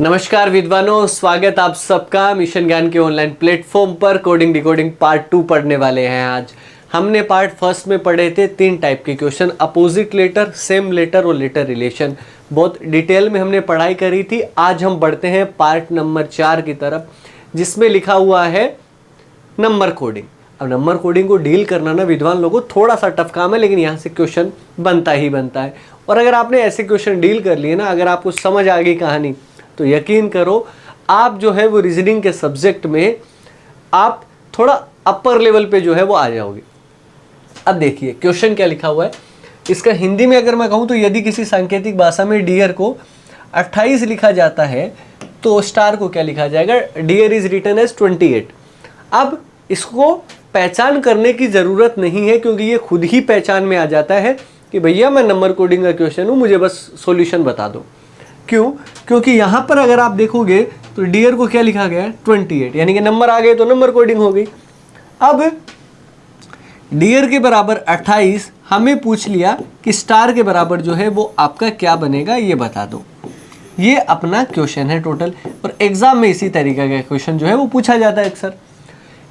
नमस्कार विद्वानों, स्वागत आप सबका मिशन ज्ञान के ऑनलाइन प्लेटफॉर्म पर। कोडिंग डिकोडिंग पार्ट 2 पढ़ने वाले हैं। आज हमने पार्ट फर्स्ट में पढ़े थे 3 टाइप के question, opposite letter, same letter और लेटर रिलेशन। बहुत डिटेल में हमने पढ़ाई करी थी। आज हम बढ़ते हैं पार्ट नंबर 4 की तरफ, जिसमें लिखा हुआ है नंबर कोडिंग। अब नंबर कोडिंग को डील करना ना विद्वान लोगों थोड़ा सा टफ काम है, लेकिन यहाँ से क्वेश्चन बनता ही बनता है। और अगर आपने ऐसे क्वेश्चन डील कर लिए ना, अगर आपको समझ आ गई कहानी, तो यकीन करो आप जो है वो रीजनिंग के सब्जेक्ट में आप थोड़ा अपर लेवल पे जो है वो आ जाओगे। अब देखिए क्वेश्चन क्या लिखा हुआ है। इसका हिंदी में अगर मैं कहूँ तो यदि किसी सांकेतिक भाषा में डियर को 28 लिखा जाता है तो स्टार को क्या लिखा जाएगा? Dear is written as 28। अब इसको पहचान करने की ज़रूरत नहीं है, क्योंकि ये खुद ही पहचान में आ जाता है कि भैया मैं नंबर कोडिंग का क्वेश्चन हूँ, मुझे बस सॉल्यूशन बता दो। क्यों? क्योंकि यहाँ पर अगर आप देखोगे तो डियर को क्या लिखा गया है? 28, यानी कि नंबर आ गए तो नंबर कोडिंग हो गई। अब डियर के बराबर 28 हमें पूछ लिया कि स्टार के बराबर जो है वो आपका क्या बनेगा, ये बता दो। ये अपना क्वेश्चन है टोटल, और एग्जाम में इसी तरीके का क्वेश्चन जो है वो पूछा जाता है अक्सर।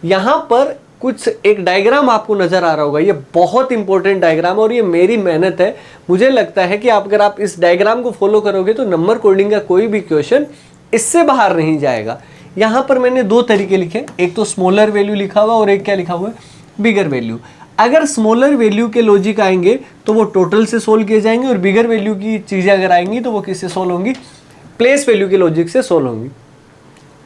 यहाँ पर कुछ एक डायग्राम आपको नजर आ रहा होगा, ये बहुत इंपॉर्टेंट डायग्राम है और ये मेरी मेहनत है। मुझे लगता है कि अगर आप इस डायग्राम को फॉलो करोगे तो नंबर कोडिंग का कोई भी क्वेश्चन इससे बाहर नहीं जाएगा। यहाँ पर मैंने 2 तरीके लिखे, एक तो स्मॉलर वैल्यू लिखा हुआ और एक क्या लिखा हुआ है? बिगर वैल्यू। अगर स्मॉलर वैल्यू के लॉजिक आएंगे तो वो टोटल से सोल्व किए जाएंगे, और बिगर वैल्यू की चीज़ें अगर आएंगी तो वो किससे सोल्व होंगी? प्लेस वैल्यू के लॉजिक से सोल्व होंगी।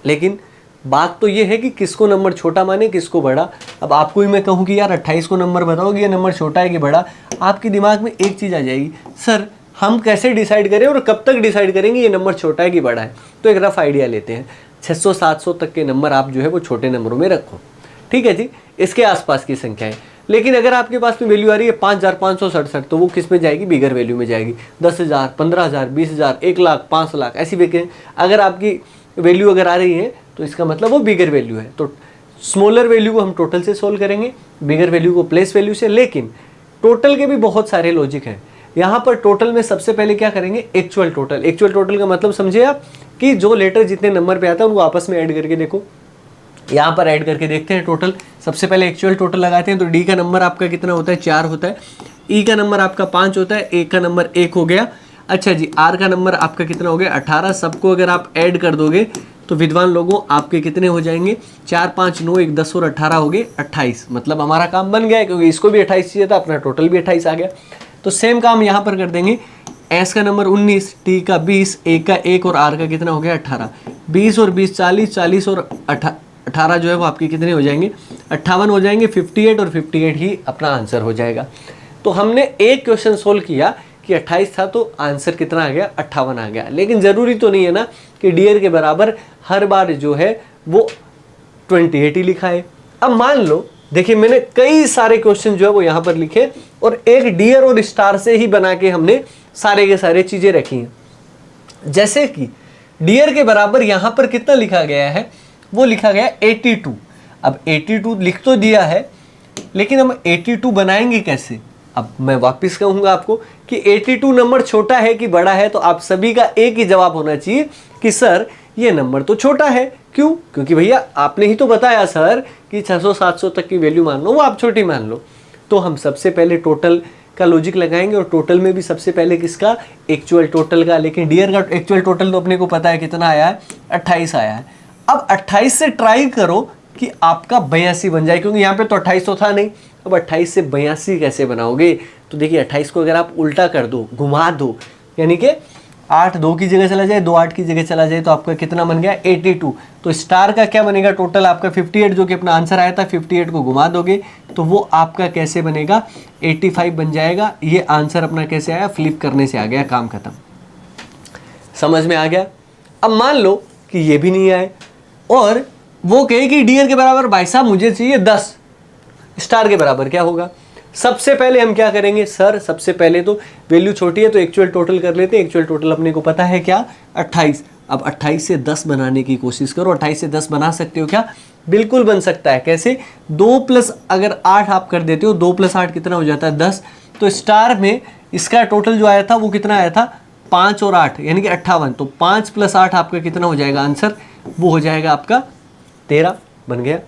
लेकिन बात तो ये है कि किसको नंबर छोटा माने, किसको बड़ा। अब आपको ही मैं कहूँ कि यार 28 को नंबर बताओ कि ये नंबर छोटा है कि बड़ा, आपके दिमाग में एक चीज़ आ जाएगी, सर हम कैसे डिसाइड करें और कब तक डिसाइड करेंगे ये नंबर छोटा है कि बड़ा है? तो एक रफ आइडिया लेते हैं। 600-700 तक के नंबर आप जो है वो छोटे नंबरों में रखो, ठीक है जी, इसके आसपास की संख्या है। लेकिन अगर आपके पास में वैल्यू आ रही है 5567, तो वो किस में जाएगी? बिगर वैल्यू में जाएगी। 10,000, 15,000, 20,000, 1 लाख, 5 लाख, ऐसी अगर आपकी वैल्यू अगर आ रही है तो इसका मतलब वो बिगर वैल्यू है। तो स्मॉलर वैल्यू को हम टोटल से सोल्व करेंगे, बिगर वैल्यू को प्लेस वैल्यू से। लेकिन टोटल के भी बहुत सारे लॉजिक हैं। यहाँ पर टोटल में सबसे पहले क्या करेंगे? Actual total. एक्चुअल टोटल का मतलब समझे आप कि जो लेटर जितने नंबर पे आता है उनको आपस में ऐड करके देखो। यहाँ पर ऐड करके देखते हैं टोटल। सबसे पहले एक्चुअल टोटल लगाते हैं, तो डी का नंबर आपका कितना होता है? 4 होता है। ई का नंबर आपका 5 होता है। ए का नंबर 1 हो गया। अच्छा जी, आर का नंबर आपका कितना हो गया? 18। सबको अगर आप ऐड कर दोगे तो विद्वान लोगों आपके कितने हो जाएंगे? 4, 5, 9, 1, 10 और 18 हो गए 28। मतलब हमारा काम बन गया है, क्योंकि इसको भी 28 चाहिए था, अपना टोटल भी 28 आ गया। तो सेम काम यहाँ पर कर देंगे। एस का नंबर 19, टी का 20, ए का 1 और आर का कितना हो गया? 18। 20 और 20 40, 40 और 18 जो है वो आपके कितने हो जाएंगे? 58 हो जाएंगे। 58 और 58 ही अपना आंसर हो जाएगा। तो हमने एक क्वेश्चन सोल्व किया कि 28 था तो आंसर कितना आ गया? 58 आ गया। लेकिन ज़रूरी तो नहीं है ना कि डियर के बराबर हर बार जो है वो 28 ही लिखा है। अब मान लो, देखिए मैंने कई सारे क्वेश्चन जो है वो यहाँ पर लिखे, और एक डियर और स्टार से ही बना के हमने सारे के सारे चीज़ें रखी हैं। जैसे कि डियर के बराबर यहाँ पर कितना लिखा गया है? वो लिखा गया 82। अब 82 लिख तो दिया है, लेकिन हम 82 बनाएंगे कैसे? अब मैं वापस कहूँगा आपको कि 82 नंबर छोटा है कि बड़ा है, तो आप सभी का एक ही जवाब होना चाहिए कि सर ये नंबर तो छोटा है। क्यों? क्योंकि भैया आपने ही तो बताया सर कि 600-700 तक की वैल्यू मान लो, वो आप छोटी मान लो। तो हम सबसे पहले टोटल का लॉजिक लगाएंगे, और टोटल में भी सबसे पहले किसका? एक्चुअल टोटल का। लेकिन डियर का एक्चुअल टोटल तो अपने को पता है कितना आया है? 28 आया है। अब 28 से ट्राई करो कि आपका 82 बन जाए, क्योंकि यहाँ पे तो 28 तो था नहीं। अब 28 से 82 कैसे बनाओगे? तो देखिए 28 को अगर आप उल्टा कर दो, घुमा दो, यानी कि 8 2 की जगह चला जाए, 2 8 की जगह चला जाए, तो आपका कितना बन गया? 82। तो स्टार का क्या बनेगा? टोटल आपका 58, जो कि अपना आंसर आया था। 58 को घुमा दोगे तो वो आपका कैसे बनेगा? 85 बन जाएगा। ये आंसर अपना कैसे आया? फ्लिप करने से आ गया, काम खत्म। समझ में आ गया? अब मान लो कि ये भी नहीं आए और वो कहे कि डियर के बराबर भाई साहब मुझे चाहिए 10, स्टार के बराबर क्या होगा? सबसे पहले हम क्या करेंगे? सर सबसे पहले तो वैल्यू छोटी है तो एक्चुअल टोटल कर लेते हैं। एक्चुअल टोटल अपने को पता है क्या? 28। अब 28 से 10 बनाने की कोशिश करो। 28 से 10 बना सकते हो क्या? बिल्कुल बन सकता है। कैसे? 2 प्लस अगर 8 आप कर देते हो, 2 + 8 कितना हो जाता है? 10। तो स्टार में इसका टोटल जो आया था वो कितना आया था? 5 और 8 यानी कि 58, तो 5 + 8 आपका कितना हो जाएगा आंसर, वो हो जाएगा आपका 13 बन गया।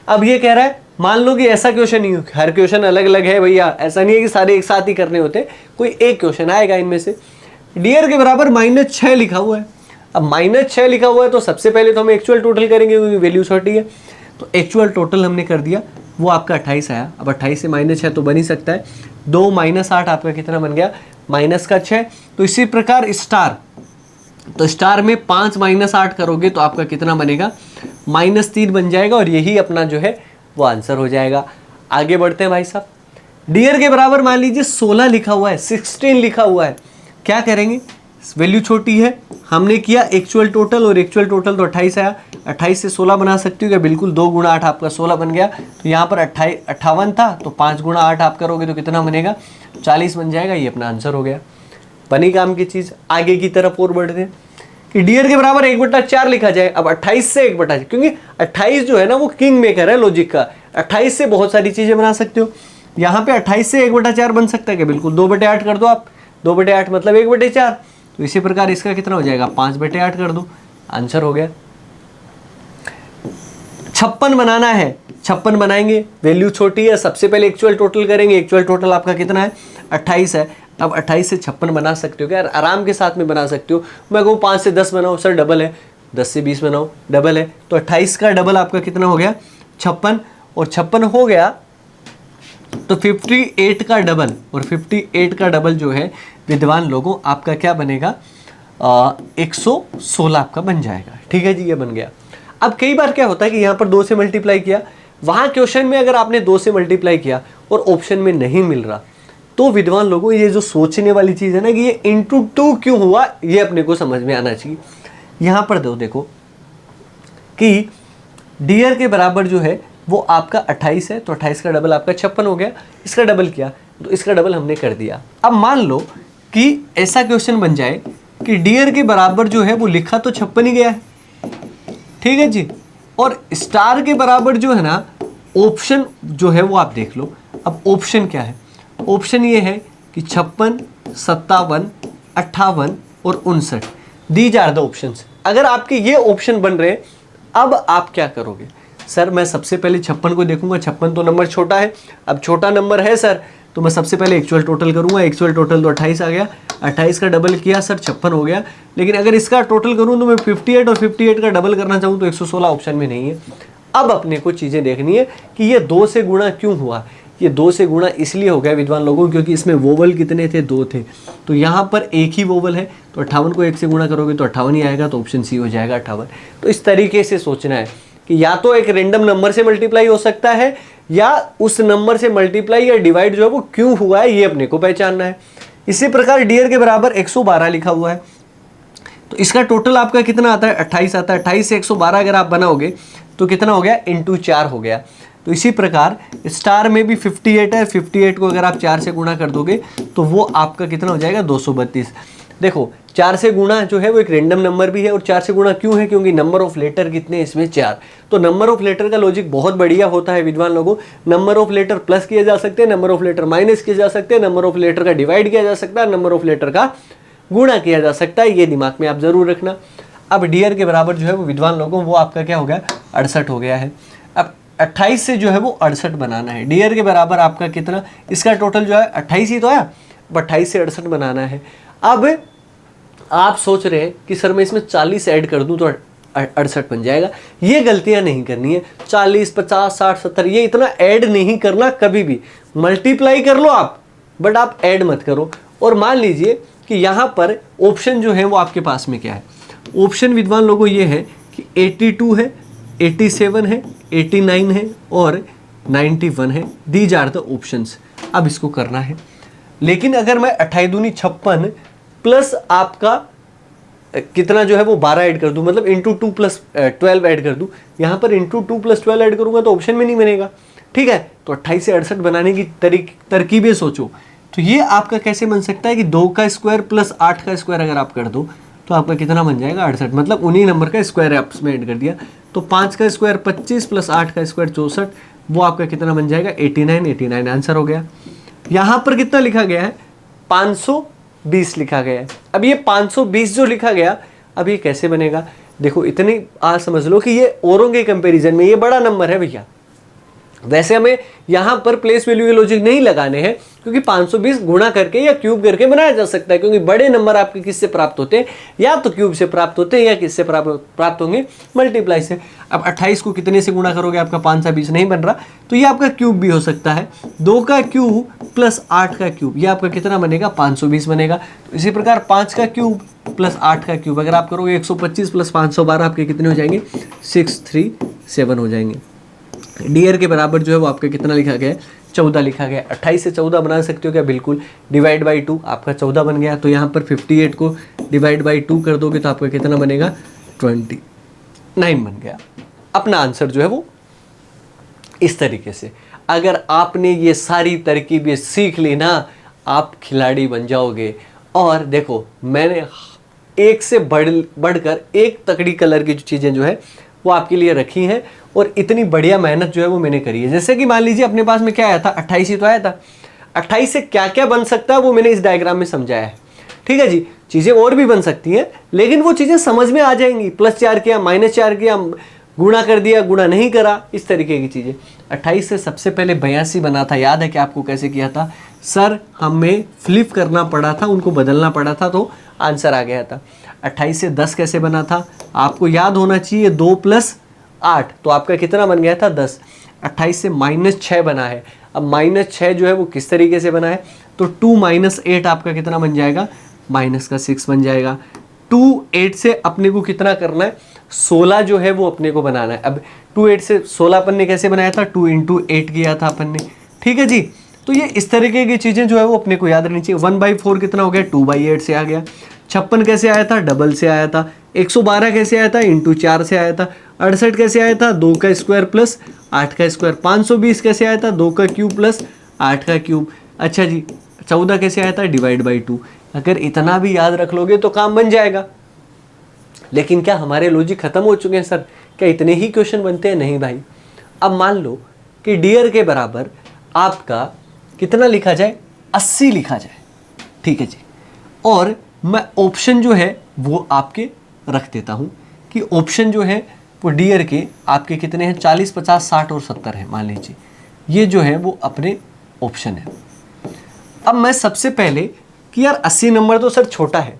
अब ये कह रहा है मान लो कि ऐसा क्वेश्चन नहीं हो, हर क्वेश्चन अलग अलग है भैया, ऐसा नहीं है कि सारे एक साथ ही करने होते, कोई एक क्वेश्चन आएगा इनमें से। डियर के बराबर -6 लिखा हुआ है। अब -6 लिखा हुआ है तो सबसे पहले तो हम एक्चुअल टोटल करेंगे क्योंकि वैल्यू छोटी है, तो एक्चुअल टोटल हमने कर दिया, वो आपका 28 आया। अब 28 से -6 तो बन ही सकता है, 2 - 8 आपका कितना बन गया, -6। तो इसी प्रकार स्टार, तो स्टार में 5 - 8 करोगे तो आपका कितना बनेगा, -3 बन जाएगा, और यही अपना जो है वो आंसर हो जाएगा। आगे बढ़ते हैं भाई साहब। डियर के बराबर मान लीजिए 16 लिखा हुआ है, 16 लिखा हुआ है, क्या करेंगे, वैल्यू छोटी है, हमने किया एक्चुअल टोटल, और एक्चुअल टोटल तो 28 आया, 28 से 16 बना सकते हो क्या, बिल्कुल, 2 × 8 आपका 16 बन गया। तो यहाँ पर 58 था, तो 5 × 8 आप करोगे तो कितना बनेगा, 40 बन जाएगा, ये अपना आंसर हो गया। बनी काम की चीज़। आगे की तरफ और बढ़ते हैं कि डियर के बराबर 1/4 लिखा जाए। अब 28 से 1/4, क्योंकि 28 जो है ना वो किंग मेकर है लॉजिक का, 28 से बहुत सारी चीज़ें बना सकते हो। यहाँ पे 28 से 1/4 बन सकता है क्या, बिल्कुल, 2/8 कर दो आप, 2/8 मतलब 1/4। तो इसी प्रकार इसका कितना हो जाएगा, 5/8 कर दो, आंसर हो गया। 56 बनाना है, 56 बनाएंगे, वैल्यू छोटी है, सबसे पहले एक्चुअल टोटल करेंगे, एक्चुअल टोटल आपका कितना है, 28 है। अब 28 से 56 बना सकते हो क्या, आराम के साथ में बना सकते हो। मैं कहूँ 5 से 10 बनाओ, सर डबल है, 10 से 20 बनाओ, डबल है, तो 28 का डबल आपका कितना हो गया, 56, और 56 हो गया तो 58 का डबल, और 58 का डबल जो है विद्वान लोगों आपका क्या बनेगा, 116 आपका बन जाएगा। ठीक है जी, ये बन गया। अब कई बार क्या होता है कि यहाँ पर 2 से मल्टीप्लाई किया, वहाँ क्वेश्चन में अगर आपने 2 से मल्टीप्लाई किया और ऑप्शन में नहीं मिल रहा, तो विद्वान लोगों ये जो सोचने वाली चीज़ है ना कि ये × 2 क्यों हुआ, ये अपने को समझ में आना चाहिए। यहाँ पर देखो कि डियर के बराबर जो है वो आपका 28 है, तो 28 का डबल आपका 56 हो गया, इसका डबल किया तो इसका डबल हमने कर दिया। अब मान लो कि ऐसा क्वेश्चन बन जाए कि डियर के बराबर जो है वो लिखा तो 56 ही गया है, ठीक है जी, और स्टार के बराबर जो है ना ऑप्शन जो है वो आप देख लो। अब ऑप्शन क्या है, ऑप्शन ये है कि 56, 57, 58 और 59, दीज आर द ऑप्शंस। अगर आपके ये ऑप्शन बन रहे हैं, अब आप क्या करोगे, सर मैं सबसे पहले 56 को देखूंगा, 56 तो नंबर छोटा है, अब छोटा नंबर है सर, तो मैं सबसे पहले एक्चुअल टोटल करूंगा, एक्चुअल टोटल तो 28 आ गया, 28 का डबल किया सर 56 हो गया। लेकिन अगर इसका टोटल करूं तो मैं 58 और 58 का डबल करना चाहूँ तो 116 ऑप्शन में नहीं है। अब अपने को चीज़ें देखनी है कि ये 2 से गुणा क्यों हुआ। ये 2 से गुणा इसलिए हो गया विद्वान लोगों क्योंकि इसमें वोवल कितने थे, 2 थे, तो यहाँ पर एक ही वोवल है, तो 58 को 1 से गुणा करोगे तो 58 ही आएगा, तो ऑप्शन सी हो जाएगा 58। तो इस तरीके से सोचना है कि या तो एक रेंडम नंबर से मल्टीप्लाई हो सकता है, या उस नंबर से मल्टीप्लाई या डिवाइड जो है वो क्यों हुआ है, ये अपने को पहचानना है। इसी प्रकार डियर के बराबर 112 लिखा हुआ है, तो इसका टोटल आपका कितना आता है, 28 आता है। 28 से 112 अगर आप बनाओगे तो कितना हो गया, × 4 हो गया। तो इसी प्रकार स्टार में भी 58 है, 58 को अगर आप 4 से गुणा कर दोगे तो वो आपका कितना हो जाएगा, 232। देखो 4 से गुणा जो है वो एक रेंडम नंबर भी है, और 4 से गुणा क्यों है, क्योंकि नंबर ऑफ लेटर कितने इसमें 4। तो नंबर ऑफ लेटर का लॉजिक बहुत बढ़िया होता है विद्वान लोगों। नंबर ऑफ लेटर प्लस किए जा सकते हैं, नंबर ऑफ लेटर माइनस किए जा सकते हैं, नंबर ऑफ लेटर का डिवाइड किया जा सकता है, नंबर ऑफ लेटर का गुणा किया जा सकता है, ये दिमाग में आप जरूर रखना। अब डियर के बराबर जो है वो विद्वान लोगों वो आपका क्या हो गया, 68 हो गया है। अब 28 से जो है वो 68 बनाना है। डियर के बराबर आपका कितना, इसका टोटल जो है 28 ही तो आया, 28 से 68 बनाना है। अब आप सोच रहे हैं कि सर मैं इसमें 40 ऐड कर दूं तो 68 बन जाएगा। ये गलतियां नहीं करनी है, 40, 50, 60, 70 ये इतना ऐड नहीं करना कभी भी। मल्टीप्लाई कर लो आप, बट आप ऐड मत करो। और मान लीजिए कि यहाँ पर ऑप्शन जो है वो आपके पास में क्या है, ऑप्शन विद्वान लोगों ये है कि 82 है, 87 है, 89 है और 91 है, दीज आर द ऑप्शंस। अब इसको करना है, लेकिन अगर मैं 28 दूनी 56 प्लस आपका कितना जो है वो 12 ऐड कर दूं, मतलब × 2 + 12 ऐड कर दूं, यहाँ पर × 2 + 12 ऐड करूंगा तो ऑप्शन में नहीं बनेगा, ठीक है। तो 28 से 68 बनाने की तरकीबें सोचो। तो ये आपका कैसे बन सकता है कि 2 का स्क्वायर प्लस 8 का स्क्वायर अगर आप कर दो तो आपका कितना बन जाएगा, 68, मतलब उन्हीं नंबर का स्क्वायर आपस में ऐड कर दिया। तो 5 का स्क्वायर 25 प्लस 8 का स्क्वायर 64, वो आपका कितना बन जाएगा, 89 आंसर हो गया। यहाँ पर कितना लिखा गया है, 520 लिखा गया है। अब ये 520 जो लिखा गया, अब ये कैसे बनेगा? देखो इतनी आज समझ लो कि ये औरों के कंपैरिजन में ये बड़ा नंबर है भैया। वैसे हमें यहाँ पर प्लेस वैल्यू के लॉजिक नहीं लगाने हैं, क्योंकि 520 गुणा करके या क्यूब करके बनाया जा सकता है, क्योंकि बड़े नंबर आपके किससे प्राप्त होते हैं? या तो क्यूब से प्राप्त होते हैं या किससे प्राप्त होंगे? मल्टीप्लाई से। अब 28 को कितने से गुणा करोगे? आपका 5 सा 20 नहीं बन रहा, तो ये आपका क्यूब भी हो सकता है। 2 का क्यूब प्लस 8 का क्यूब, ये आपका कितना बनेगा? 520 बनेगा। तो इसी प्रकार 5 का क्यूब प्लस 8 का क्यूब अगर आप करोगे 125 प्लस 512 आपके कितने हो जाएंगे? 637 हो जाएंगे। डियर के बराबर जो है वो आपका कितना लिखा गया है? 14 लिखा गया है। 28 से 14 बना सकते हो क्या? बिल्कुल। डिवाइड बाई 2 आपका 14 बन गया। तो यहाँ पर 58 को डिवाइड बाई 2 कर दोगे तो आपका कितना बनेगा? 29 बन गया। अपना आंसर जो है वो इस तरीके से अगर आपने ये सारी तरकीबें सीख ली ना, आप खिलाड़ी बन जाओगे। और देखो मैंने एक से बढ़कर एक तकड़ी कलर की जो चीज़ें जो है वो आपके लिए रखी हैं, और इतनी बढ़िया मेहनत जो है वो मैंने करी है। जैसे कि मान लीजिए अपने पास में क्या आया था? 28 ही तो आया था। 28 से क्या क्या बन सकता है वो मैंने इस डायग्राम में समझाया है। ठीक है जी, चीज़ें और भी बन सकती हैं, लेकिन वो चीज़ें समझ में आ जाएंगी। +4 किया, -4 किया, गुणा कर दिया, गुणा नहीं करा, इस तरीके की चीज़ें। 28 से सबसे पहले 82 बना था। याद है कि आपको कैसे किया था? सर हमें फ्लिप करना पड़ा था, उनको बदलना पड़ा था, तो आंसर आ गया था। 28 से 10 कैसे बना था? आपको याद होना चाहिए। 2 + 8, तो आपका कितना बन गया था? 10। 28 से -6 बना है। अब -6 जो है वो किस तरीके से बना है? तो 2 - 8 आपका कितना बन जाएगा? -6 बन जाएगा। 2 8 से अपने को कितना करना है? 16 जो है वो अपने को बनाना है। अब 2 8 से 16 अपन ने कैसे बनाया था? 2 × 8 किया था अपन ने। ठीक है जी, तो ये इस तरीके की चीज़ें जो है वो अपने को याद रहनी चाहिए। 1/4 कितना हो गया? 2/8 से आ गया। 56 कैसे आया था? डबल से आया था। 112 कैसे आया था? × 4 से आया था। 68 कैसे आया था? 2 का स्क्वायर प्लस 8 का स्क्वायर। 520 कैसे आया था? 2 का क्यूब प्लस 8 का क्यूब। अच्छा जी, 14 कैसे आया था? Divide by 2। अगर इतना भी याद रख लोगे तो काम बन जाएगा। लेकिन क्या हमारे लॉजिक खत्म हो चुके हैं सर? क्या इतने ही क्वेश्चन बनते हैं? नहीं भाई। अब मान लो कि डियर के बराबर आपका कितना लिखा जाए? 80 लिखा जाए। ठीक है जी, और मैं ऑप्शन जो है वो आपके रख देता हूँ कि ऑप्शन जो है वो डियर के आपके कितने हैं? 40, 50, 60 और 70 है। मान लीजिए ये जो है वो अपने ऑप्शन है। अब मैं सबसे पहले कि यार 80 नंबर तो सर छोटा है।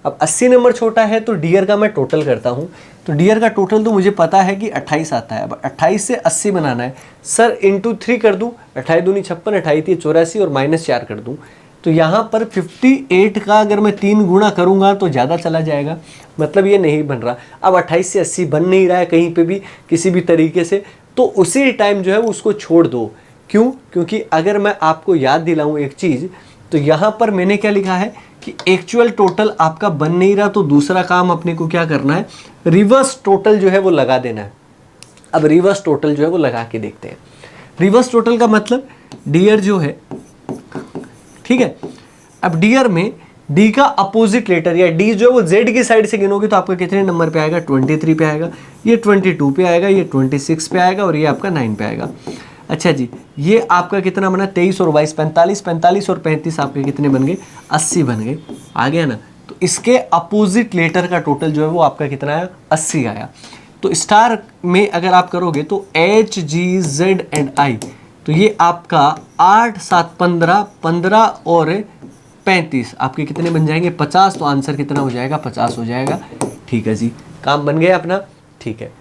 अब 80 नंबर छोटा है तो डियर का मैं टोटल करता हूँ। तो डियर का टोटल तो मुझे पता है कि 28 आता है। अब 28 से 80 बनाना है सर। × 3 कर दूँ, 28 दूनी 56, 28 3 84 और -4 कर दूँ, तो यहाँ पर 58 का अगर मैं 3 गुणा करूँगा तो ज़्यादा चला जाएगा। मतलब ये नहीं बन रहा। अब 28 से 80 बन नहीं रहा है कहीं पे भी किसी भी तरीके से, तो उसी टाइम जो है वो उसको छोड़ दो। क्यों? क्योंकि अगर मैं आपको याद दिलाऊँ एक चीज़, तो यहाँ पर मैंने क्या लिखा है कि एक्चुअल टोटल आपका बन नहीं रहा, तो दूसरा काम अपने को क्या करना है? रिवर्स टोटल जो है वो लगा देना है। अब रिवर्स टोटल जो है वो लगा के देखते हैं। रिवर्स टोटल का मतलब डियर जो है, ठीक है, अब डियर में डी का अपोजिट लेटर या डी जो है वो जेड की साइड से गिनोगे तो आपका कितने नंबर पे आएगा? 23 पे आएगा, ये 22 पे आएगा, ये 26 पे आएगा और ये आपका 9 पे आएगा। अच्छा जी, ये आपका कितना बना? 23 और 22 45, 45 और 35 आपके कितने बन गए? 80 बन गए। आ गया ना? तो इसके अपोजिट लेटर का टोटल जो है वो आपका कितना आया? 80 आया। तो स्टार में अगर आप करोगे तो H G Z and I, तो ये आपका 8 7 15 15 और 35 आपके कितने बन जाएंगे? 50। तो आंसर कितना हो जाएगा? 50 हो जाएगा। ठीक है जी, काम बन गया अपना। ठीक है,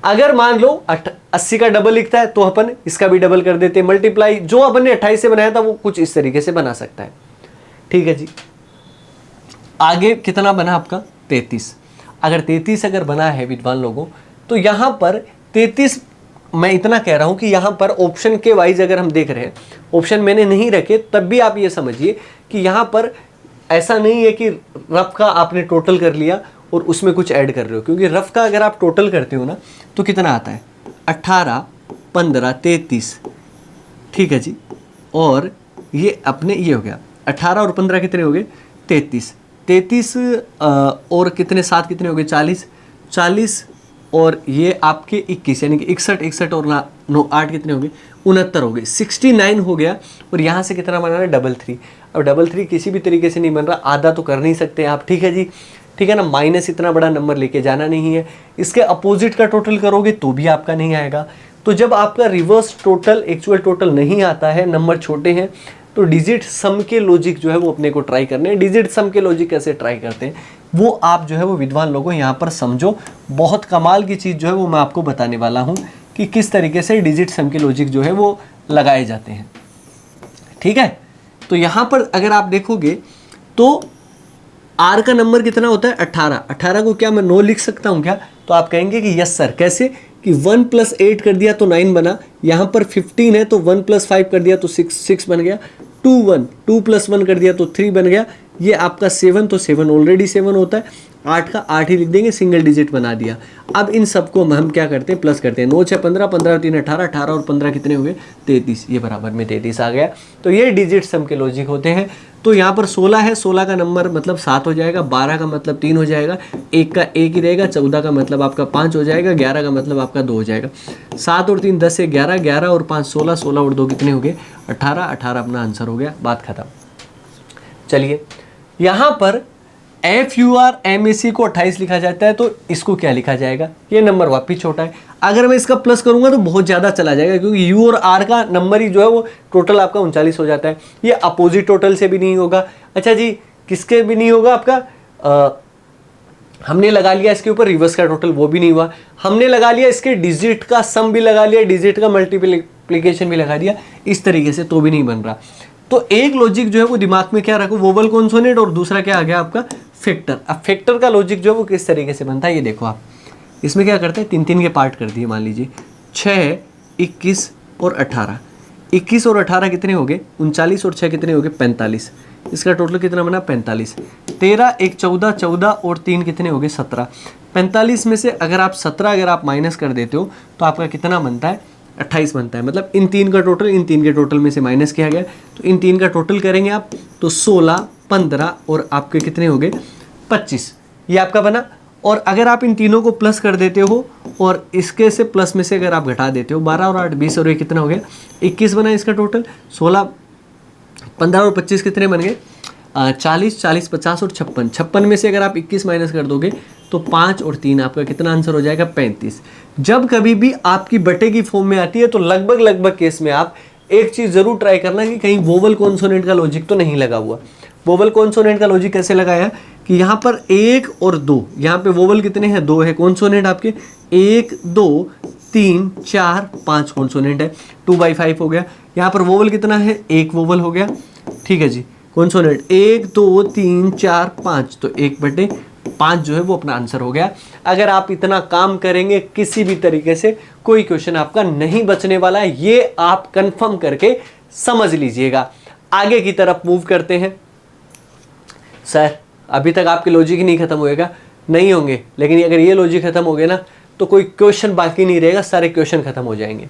अगर मान लो 80 का डबल लिखता है तो अपन इसका भी डबल कर देते, मल्टीप्लाई जो अपन ने 28 से बनाया था वो कुछ इस तरीके से बना सकता है। ठीक है जी, आगे कितना बना आपका? 33। अगर 33 अगर बना है विद्वान लोगों, तो यहाँ पर 33, मैं इतना कह रहा हूँ कि यहाँ पर ऑप्शन के वाइज अगर हम देख रहे हैं, ऑप्शन मैंने नहीं रखे, तब भी आप ये समझिए कि यहाँ पर ऐसा नहीं है कि रफ का आपने टोटल कर लिया और उसमें कुछ ऐड कर रहे हो, क्योंकि रफ का अगर आप टोटल करते हो ना तो कितना आता है? 18 15 33। ठीक है जी, और ये अपने ये हो गया 18 और 15 कितने हो गए? 33 33 और कितने 7 कितने हो गए? 40 40 और ये आपके 21 यानी कि 61, 61 और 9 8 कितने हो गए, 69 हो गए, 69 हो गया। और यहाँ से कितना बना है, 33। अब 33 किसी भी तरीके से नहीं बन रहा, आधा तो कर नहीं सकते आप, ठीक है जी, ठीक है ना। माइनस इतना बड़ा नंबर लेके जाना नहीं है। इसके अपोजिट का टोटल करोगे तो भी आपका नहीं आएगा। तो जब आपका रिवर्स टोटल एक्चुअल टोटल नहीं आता है, नंबर छोटे हैं, तो डिजिट सम के लॉजिक जो है वो अपने को ट्राई करने हैं। डिजिट सम के लॉजिक कैसे ट्राई करते हैं वो आप जो है वो विद्वान लोगों यहाँ पर समझो। बहुत कमाल की चीज़ जो है वो मैं आपको बताने वाला हूँ कि किस तरीके से डिजिट सम के लॉजिक जो है वो लगाए जाते हैं, ठीक है। तो यहाँ पर अगर आप देखोगे तो आर का नंबर कितना होता है, 18। 18 को क्या मैं 9 लिख सकता हूँ क्या, तो आप कहेंगे कि यस सर। कैसे कि 1 + 8 कर दिया तो 9 बना, यहाँ पर 15 है तो 1 + 5 कर दिया तो 6 बन गया, 2 + 1 कर दिया तो 3 बन गया। ये आपका 7 तो 7 ऑलरेडी 7 होता है, 8 का 8 ही लिख देंगे, सिंगल डिजिट बना दिया। अब इन सबको हम क्या करते हैं, प्लस करते हैं। 9 6 15, 15 3 18, 18 और 15 कितने हुए, 33। ये बराबर में 33 आ गया। तो ये डिजिट सम के लॉजिक होते हैं। तो यहाँ पर 16 है, 16 का नंबर मतलब 7 हो जाएगा, 12 का मतलब 3 हो जाएगा, 1 का 1 ही रहेगा, 14 का मतलब आपका 5 हो जाएगा, 11 का मतलब आपका 2 हो जाएगा। 7 और 3 10 से 11, 11 और 5 16, 16 और 2 कितने हो गए, 18, 18 अपना आंसर हो गया, बात खत्म। चलिए यहाँ पर FUR MAC को 28 लिखा जाता है, तो इसको क्या लिखा जाएगा, ये नंबर वापिस छोटा है। अगर मैं इसका प्लस करूंगा तो बहुत ज़्यादा चला जाएगा, क्योंकि U और R का नंबर ही जो है वो टोटल आपका 39 हो जाता है। ये अपोजिट टोटल से भी नहीं होगा। अच्छा जी, किसके भी नहीं होगा आपका, हमने लगा लिया इसके ऊपर रिवर्स का टोटल, वो भी नहीं हुआ। हमने लगा लिया इसके डिजिट का सम भी लगा लिया, डिजिट का मल्टीप्लिकेशन भी लगा दिया, इस तरीके से तो भी नहीं बन रहा। तो एक लॉजिक जो है वो दिमाग में क्या रखो, वोवल कॉन्सोनेंट, और दूसरा क्या आ गया आपका फैक्टर। अब फैक्टर का लॉजिक जो है वो किस तरीके से बनता है, ये देखो आप। इसमें क्या करते हैं, 3 के पार्ट कर दिए। मान लीजिए 6, 21 और 18। 21 और 18 कितने हो गए, 39 और 6 कितने हो गए, 45। इसका टोटल कितना बना, 45। 13 1 14, 14 और 3 कितने हो गए, 17। 45 में से अगर आप 17 अगर आप माइनस कर देते हो तो आपका कितना बनता है, 28 बनता है। मतलब इन 3 का टोटल इन 3 के टोटल में से माइनस किया गया, तो इन 3 का टोटल करेंगे आप तो 16, 15 और आपके कितने हो गए, 25। ये आपका बना। और अगर आप इन तीनों को प्लस कर देते हो और इसके से प्लस में से अगर आप घटा देते हो, 12 और 8 20 और ये कितना हो गया, 21 बना इसका टोटल। 16 15 और 25 कितने बन गए, 40 40 50 और 56। 56 में से अगर आप 21 माइनस कर दोगे तो 5 और 3 आपका कितना आंसर हो जाएगा, 35। जब कभी भी आपकी बटे की फॉर्म में आती है तो लगभग केस में आप एक चीज़ ज़रूर ट्राई करना कि कहीं वोवल कॉन्सोनेंट का लॉजिक तो नहीं लगा हुआ। वोवल कॉन्सोनेंट का लॉजिक कैसे लगाया कि यहाँ पर 1 और 2, यहाँ पे वोवल कितने हैं, 2 है। कॉन्सोनेंट आपके 1 2 3 4 5 कॉन्सोनेंट है, 2/5 हो गया। यहाँ पर वोवल कितना है, 1 वोवल हो गया, ठीक है जी। कॉन्सोनेंट 1 2 3 4 5, तो 1/5 जो है वो अपना आंसर हो गया। अगर आप इतना काम करेंगे किसी भी तरीके से कोई क्वेश्चन आपका नहीं बचने वाला है, ये आप कंफर्म करके समझ लीजिएगा। आगे की तरफ मूव करते हैं। सर अभी तक आपके लॉजिक ही नहीं खत्म होएगा, नहीं होंगे, लेकिन अगर ये लॉजिक खत्म हो गए ना तो कोई क्वेश्चन बाकी नहीं रहेगा, सारे क्वेश्चन खत्म हो जाएंगे।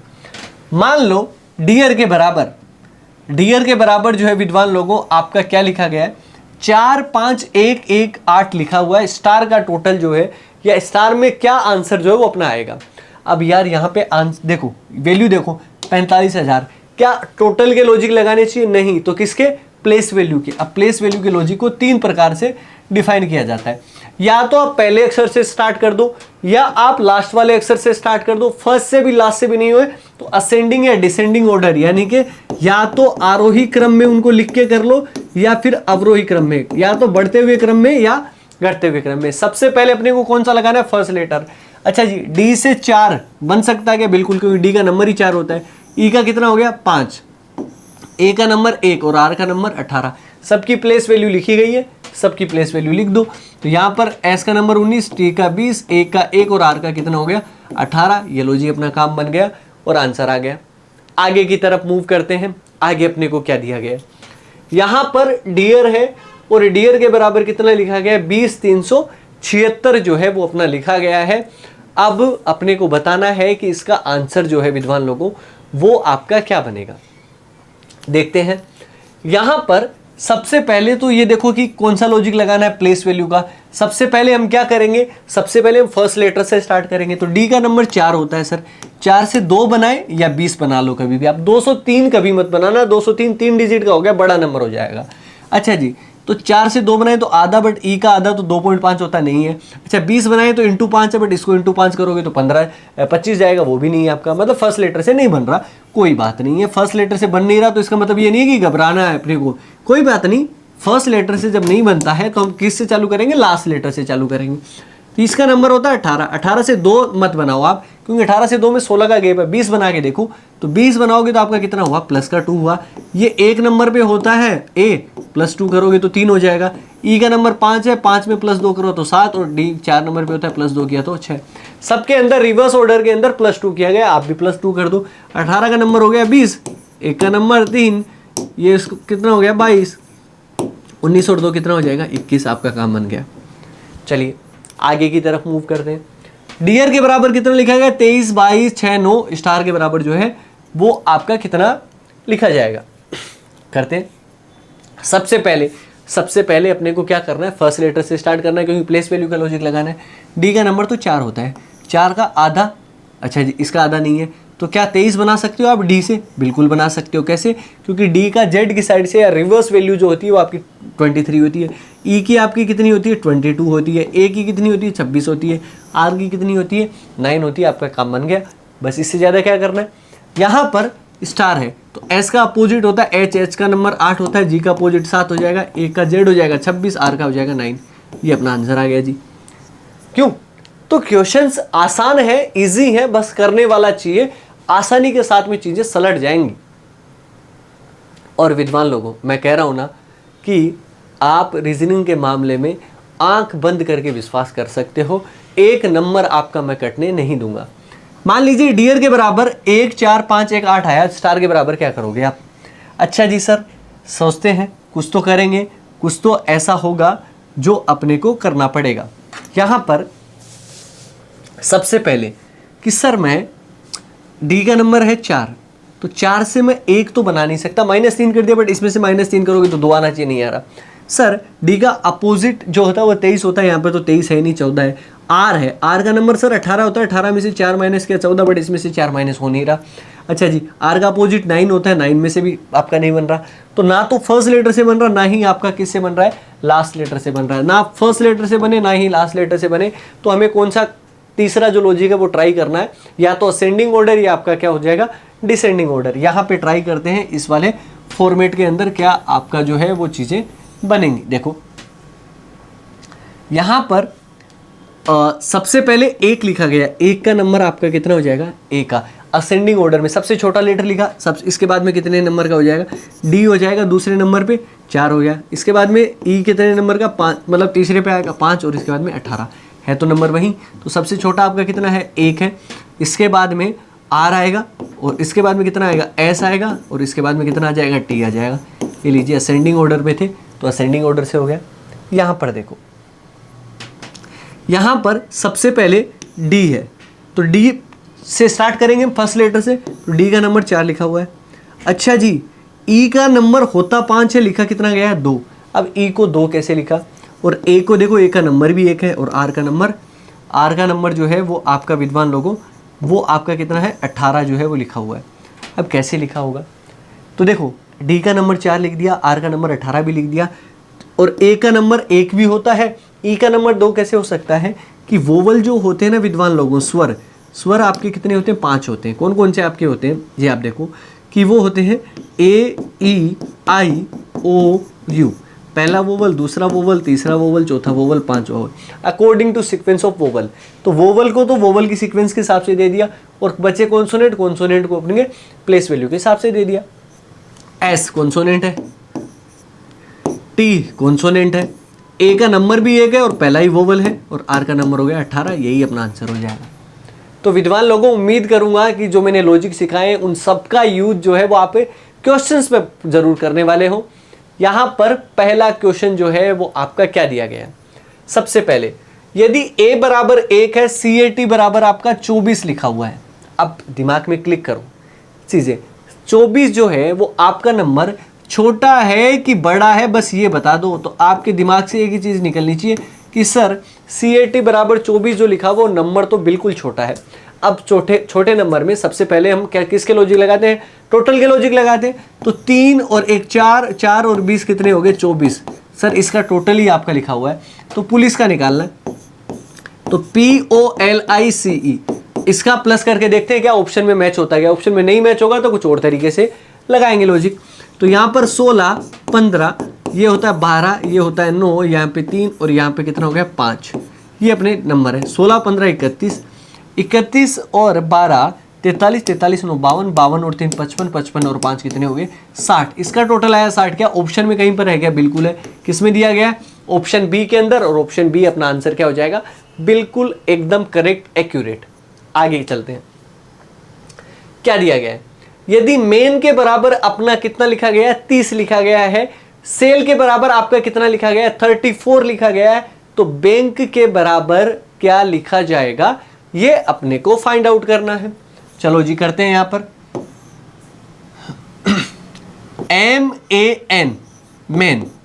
मान लो डियर के बराबर जो है विद्वान लोगों आपका क्या लिखा गया है, 4 5 1 1 8 लिखा हुआ है। स्टार का टोटल जो है या स्टार में क्या आंसर जो है वो अपना आएगा। अब यार यहाँ पे आंसर देखो, वैल्यू देखो 45,000, क्या टोटल के लॉजिक लगाने चाहिए, नहीं, तो किसके, प्लेस वैल्यू के। अब प्लेस वैल्यू के लॉजिक को 3 प्रकार से डिफाइन किया जाता है। या तो आप पहले अक्षर से स्टार्ट कर दो, या आप लास्ट वाले अक्षर से स्टार्ट कर दो। फर्स्ट से भी लास्ट से भी नहीं हुए तो असेंडिंग या डिसेंडिंग ऑर्डर, यानी कि या तो आरोही क्रम में उनको लिख के कर लो या फिर अवरोही क्रम में, या तो बढ़ते हुए क्रम में या घटते हुए क्रम में। सबसे पहले अपने को कौन सा लगाना है, फर्स्ट लेटर। अच्छा जी, डी से 4 बन सकता है क्या, बिल्कुल, क्योंकि डी का नंबर ही 4 होता है। ई का कितना हो गया, 5, ए का नंबर 1 और आर का नंबर 18। सबकी प्लेस वैल्यू लिखी गई है, सबकी प्लेस वैल्यू लिख दो। तो यहाँ पर एस का नंबर 19, टी का 20, ए का 1 और आर का कितना हो गया, 18। ये लो जी अपना काम बन गया और आंसर आ गया। आगे की तरफ मूव करते हैं। आगे अपने को क्या दिया गया है, यहाँ पर डियर है और डियर के बराबर कितना लिखा गया है, 20,376 जो है वो अपना लिखा गया है। अब अपने को बताना है कि इसका आंसर जो है विद्वान लोगों वो आपका क्या बनेगा। देखते हैं। यहां पर सबसे पहले तो ये देखो कि कौन सा लॉजिक लगाना है प्लेस वैल्यू का। सबसे पहले हम क्या करेंगे, सबसे पहले हम फर्स्ट लेटर से स्टार्ट करेंगे। तो डी का नंबर 4 होता है सर, 4 से 2 बनाए या 20 बना लो कभी भी आप, 203 कभी मत बनाना, 203 3 डिजिट का हो गया, बड़ा नंबर हो जाएगा। अच्छा जी, तो 4 से 2 बनाए तो आधा, बट ई का आधा तो 2.5 होता नहीं है। अच्छा 20 बनाए तो इंटू 5 है, बट इसको इंटू 5 करोगे तो 25 जाएगा, वो भी नहीं है आपका, मतलब फर्स्ट लेटर से नहीं बन रहा। कोई बात नहीं है, फर्स्ट लेटर से बन नहीं रहा तो इसका मतलब ये नहीं है कि घबराना है अपने को, कोई बात नहीं। फर्स्ट लेटर से जब नहीं बनता है तो हम किस से चालू करेंगे, लास्ट लेटर से चालू करेंगे। तो इसका नंबर होता है 18। 18 से 2 मत बनाओ आप, क्योंकि 18 से 2 में 16 का गैप है। 20 बना के देखो, तो 20 बनाओगे तो आपका कितना हुआ, प्लस का 2 हुआ। ये एक नंबर पे होता है ए, प्लस 2 करोगे तो 3 हो जाएगा। ई का नंबर 5 है, 5 में प्लस 2 करो तो 7, और डी 4 नंबर पे होता है, प्लस 2 किया तो 6। सबके अंदर रिवर्स ऑर्डर के अंदर प्लस 2 किया गया, आप भी प्लस 2 कर दो। 18 का नंबर हो गया 20, एक का नंबर 3, ये कितना हो गया 22, 19 और 2 कितना हो जाएगा 21, आपका काम बन गया। चलिए आगे की तरफ मूव करते हैं। डियर के बराबर कितना लिखा गया, 23, 22, 6, 9। स्टार के बराबर जो है वो आपका कितना लिखा जाएगा, करते हैं। सबसे पहले अपने को क्या करना है, फर्स्ट लेटर से स्टार्ट करना है, क्योंकि प्लेस वैल्यू का लॉजिक लगाना है। डी का नंबर तो 4 होता है, 4 का आधा, अच्छा जी इसका आधा नहीं है, तो क्या 23 बना सकते हो आप डी से, बिल्कुल बना सकते हो। कैसे, क्योंकि डी का जेड की साइड से या रिवर्स वैल्यू जो होती है वो आपकी 23 होती है। ई की आपकी कितनी होती है, 22 होती है। ए की कितनी होती है, 26 होती है। आर की कितनी होती है, 9 होती है। आपका काम बन गया, बस इससे ज़्यादा क्या करना है। यहाँ पर स्टार है तो एस का अपोजिट होता है एच, एच का नंबर 8 होता है, जी का अपोजिट 7 हो जाएगा, ए का जेड हो जाएगा 26, आर का हो जाएगा 9। ये अपना आंसर आ गया जी। क्यों, तो क्वेश्चंस आसान है, इजी है, बस करने वाला चाहिए, आसानी के साथ में चीजें सलट जाएंगी। और विद्वान लोगों, मैं कह रहा हूं ना कि आप रीजनिंग के मामले में आंख बंद करके विश्वास कर सकते हो, एक नंबर आपका मैं कटने नहीं दूंगा। मान लीजिए डियर के बराबर 1, 4, 5, 1, 8 आया, स्टार के बराबर क्या करोगे आप। अच्छा जी सर, सोचते हैं, कुछ तो करेंगे, कुछ तो ऐसा होगा जो अपने को करना पड़ेगा। यहां पर सबसे पहले कि सर मैं डी का नंबर है 4, तो 4 से मैं 1 तो बना नहीं सकता, -3 कर दिया, बट इसमें से -3 करोगे तो 2 आना चाहिए, नहीं आ रहा। सर डी का अपोजिट जो होता है वो 23 होता है, यहाँ पे तो 23 है नहीं, 14 है। आर है, आर का नंबर सर 18 होता है, 18 में से 4 माइनस किया 14, बट इसमें से 4 माइनस हो नहीं रहा। अच्छा जी, आर का अपोजिट 9 होता है, 9 में से भी आपका नहीं बन रहा। तो ना तो फर्स्ट लेटर से बन रहा, ना ही आपका किससे बन रहा है, लास्ट लेटर से बन रहा है। ना फर्स्ट लेटर से बने, ना ही लास्ट लेटर से बने, तो हमें कौन सा तीसरा जो लॉजिक है वो ट्राई करना है, या तो असेंडिंग ऑर्डर या आपका क्या हो जाएगा, डिसेंडिंग ऑर्डर। यहाँ पे ट्राई करते हैं इस वाले फॉर्मेट के अंदर क्या आपका जो है वो चीज़ें बनेंगी। देखो यहाँ पर सबसे पहले 1 लिखा गया, 1 का नंबर आपका कितना हो जाएगा, ए का असेंडिंग ऑर्डर में सबसे छोटा लेटर लिखा, सब इसके बाद में कितने नंबर का हो जाएगा, डी हो जाएगा, दूसरे नंबर पे 4 हो गया, इसके बाद में ई कितने नंबर का, 5, मतलब तीसरे पे आएगा 5, और इसके बाद में 18 है, तो नंबर वही, तो सबसे छोटा आपका कितना है, 1 है। इसके बाद में आर आएगा, और इसके बाद में कितना आएगा, एस आएगा, और इसके बाद में कितना आ जाएगा, टी आ जाएगा। ये लीजिए असेंडिंग ऑर्डर में थे तो असेंडिंग ऑर्डर से हो गया। यहाँ पर देखो, यहाँ पर सबसे पहले डी है, तो डी से स्टार्ट करेंगे फर्स्ट लेटर से, तो डी का नंबर 4 लिखा हुआ है। अच्छा जी, ई का नंबर होता 5 है, लिखा कितना गया है, 2। अब ई को 2 कैसे लिखा, और ए को देखो, ए का नंबर भी 1 है, और आर का नंबर जो है वो आपका विद्वान लोगों वो आपका कितना है, 18 जो है वो लिखा हुआ है। अब कैसे लिखा होगा, तो देखो डी का नंबर 4 लिख दिया, आर का नंबर 18 भी लिख दिया, और ए का नंबर 1 भी होता है, ई का नंबर 2 कैसे हो सकता है कि वोवल जो होते हैं ना विद्वान लोगों, स्वर आपके कितने होते हैं, 5 होते हैं। कौन कौन से आपके होते हैं, ये आप देखो कि वो होते हैं A, E, I, O, U, पहला वोवल, दूसरा वोवल, तीसरा वोवल, चौथा vowel, 5 vowel, according to sequence of vowel. तो वोवल को तो वोवल की सीक्वेंस के हिसाब से दे दिया, और बचे कॉन्सोनेंट को अपने प्लेस वैल्यू के हिसाब से दे दिया। एस कॉन्सोनेंट है, टी कॉन्सोनेंट है, ए का नंबर भी 1 है और पहला ही वोवल है, और आर का नंबर हो गया 18, यही अपना आंसर हो जाएगा। तो विद्वान लोगों, उम्मीद करूंगा कि जो मैंने लॉजिक सिखाए उन सबका यूज जो है वो आप क्वेश्चंस में जरूर करने वाले हो। यहाँ पर पहला क्वेश्चन जो है वो आपका क्या दिया गया है, सबसे पहले यदि a बराबर 1 है, CAT बराबर आपका 24 लिखा हुआ है। अब दिमाग में क्लिक करो चीजें, 24 जो है वो आपका नंबर छोटा है कि बड़ा है, बस ये बता दो। तो आपके दिमाग से एक ही चीज़ निकलनी चाहिए कि सर CAT बराबर 24 जो लिखा वो नंबर तो बिल्कुल छोटा है। अब छोटे नंबर में सबसे पहले हम क्या किसके लॉजिक लगाते हैं? टोटल के लॉजिक लगाते हैं। तो 3 और 1 4, 4 और 20 कितने हो गए? 24। सर इसका टोटल ही आपका लिखा हुआ है, तो पुलिस का निकालना है। तो POLICE इसका प्लस करके देखते हैं क्या ऑप्शन में मैच होता है क्या। ऑप्शन में नहीं मैच होगा तो कुछ और तरीके से लगाएंगे लॉजिक। तो यहाँ पर 16 15, ये होता है 12, ये होता है 9, यहाँ पे 3 और यहाँ पे कितना हो गया? 5। ये अपने नंबर है 16 15 31, 31 और 12 43, 43 9 52, 52 और 3 55, 55 और 5 कितने हो गए? 60। इसका टोटल आया 60। क्या ऑप्शन में कहीं पर है क्या? बिल्कुल है। किस में दिया गया है? ऑप्शन बी के अंदर। और ऑप्शन बी अपना आंसर क्या हो जाएगा? बिल्कुल एकदम करेक्ट, एक्यूरेट। आगे चलते हैं, क्या दिया गया है? यदि मेन के बराबर अपना कितना लिखा गया है? 30 लिखा गया है। सेल के बराबर आपका कितना लिखा गया है? 34 लिखा गया है। तो बैंक के बराबर क्या लिखा जाएगा, ये अपने को फाइंड आउट करना है। चलो जी करते हैं यहां पर MAN,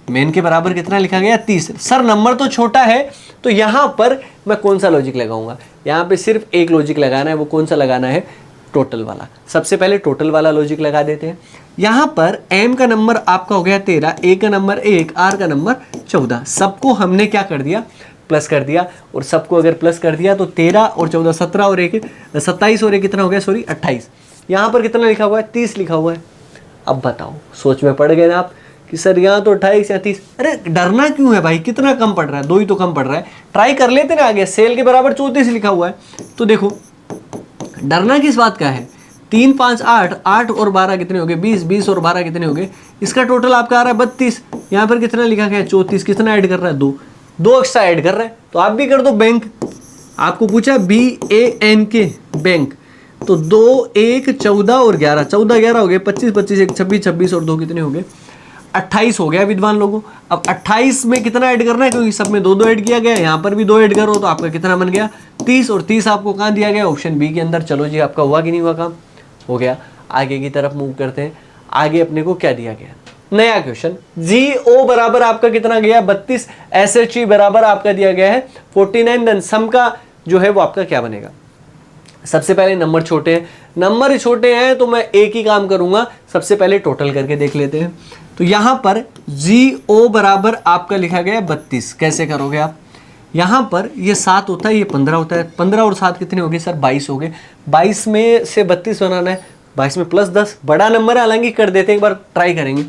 मेन के बराबर कितना लिखा गया? 30। सर नंबर तो छोटा है, तो यहां पर मैं कौन सा लॉजिक लगाऊंगा? यहां पे सिर्फ एक लॉजिक लगाना है। वो कौन सा लगाना है? टोटल वाला। सबसे पहले टोटल वाला लॉजिक लगा देते हैं। यहां पर M का नंबर आपका हो गया 13, A का नंबर 1, R का नंबर 14। सबको हमने क्या कर दिया? प्लस कर दिया। और सबको अगर प्लस कर दिया तो 13 और 14 17 और 1 27 और 1 कितना हो गया? सॉरी 28। यहां पर कितना लिखा हुआ है? 30 लिखा हुआ है। अब बताओ, सोच में पड़ गए ना आप कि सर यहाँ तो 28 या 30। अरे डरना क्यों है भाई? कितना कम पड़ रहा है? 2 ही तो कम पड़ रहा है। ट्राई कर लेते ना आगे। सेल के बराबर 34 लिखा हुआ है, तो देखो डरना किस बात का है? 3 5 8, 8 और 12 कितने हो गए? 20, 20 और 12 कितने हो गए? इसका टोटल आपका आ रहा है 32। यहाँ पर कितना लिखा गया है? 34। कितना ऐड कर रहा है? 2 एक्स्ट्रा ऐड कर रहा है। तो आप भी कर दो बैंक। आपको पूछा BANK, बैंक। तो 2 1 14 और 11, 14 11 हो गए 25, 25 1 26, 26 और 2 कितने हो गए? 28 हो गया विद्वान लोगों। अब 28 में कितना ऐड करना है? क्योंकि सब में 2 ऐड किया गया, यहाँ पर भी 2 ऐड करो तो आपका कितना बन गया? 30। और 30 आपको कहाँ दिया गया? ऑप्शन बी के अंदर। चलो जी आपका हुआ कि नहीं हुआ काम? हो गया। आगे की तरफ मूव करते हैं। आगे अपने को क्या दिया गया? नया क्वेश्चन। GO बराबर आपका कितना गया? 32। SHE बराबर आपका दिया गया है 49। देन सम का जो है वो आपका क्या बनेगा? सबसे पहले नंबर छोटे हैं, नंबर छोटे हैं तो मैं एक ही काम करूंगा, सबसे पहले टोटल करके देख लेते हैं। तो यहां पर GO बराबर आपका लिखा गया 32। कैसे करोगे आप? यहां पर ये 7 होता है, ये 15 होता है। 15 और 7 कितने हो गए सर? 22 हो गए। 22 में से 32 बनाना है, 22 में प्लस 10, बड़ा नंबर है हालांकि, कर देते हैं, एक बार ट्राई करेंगे।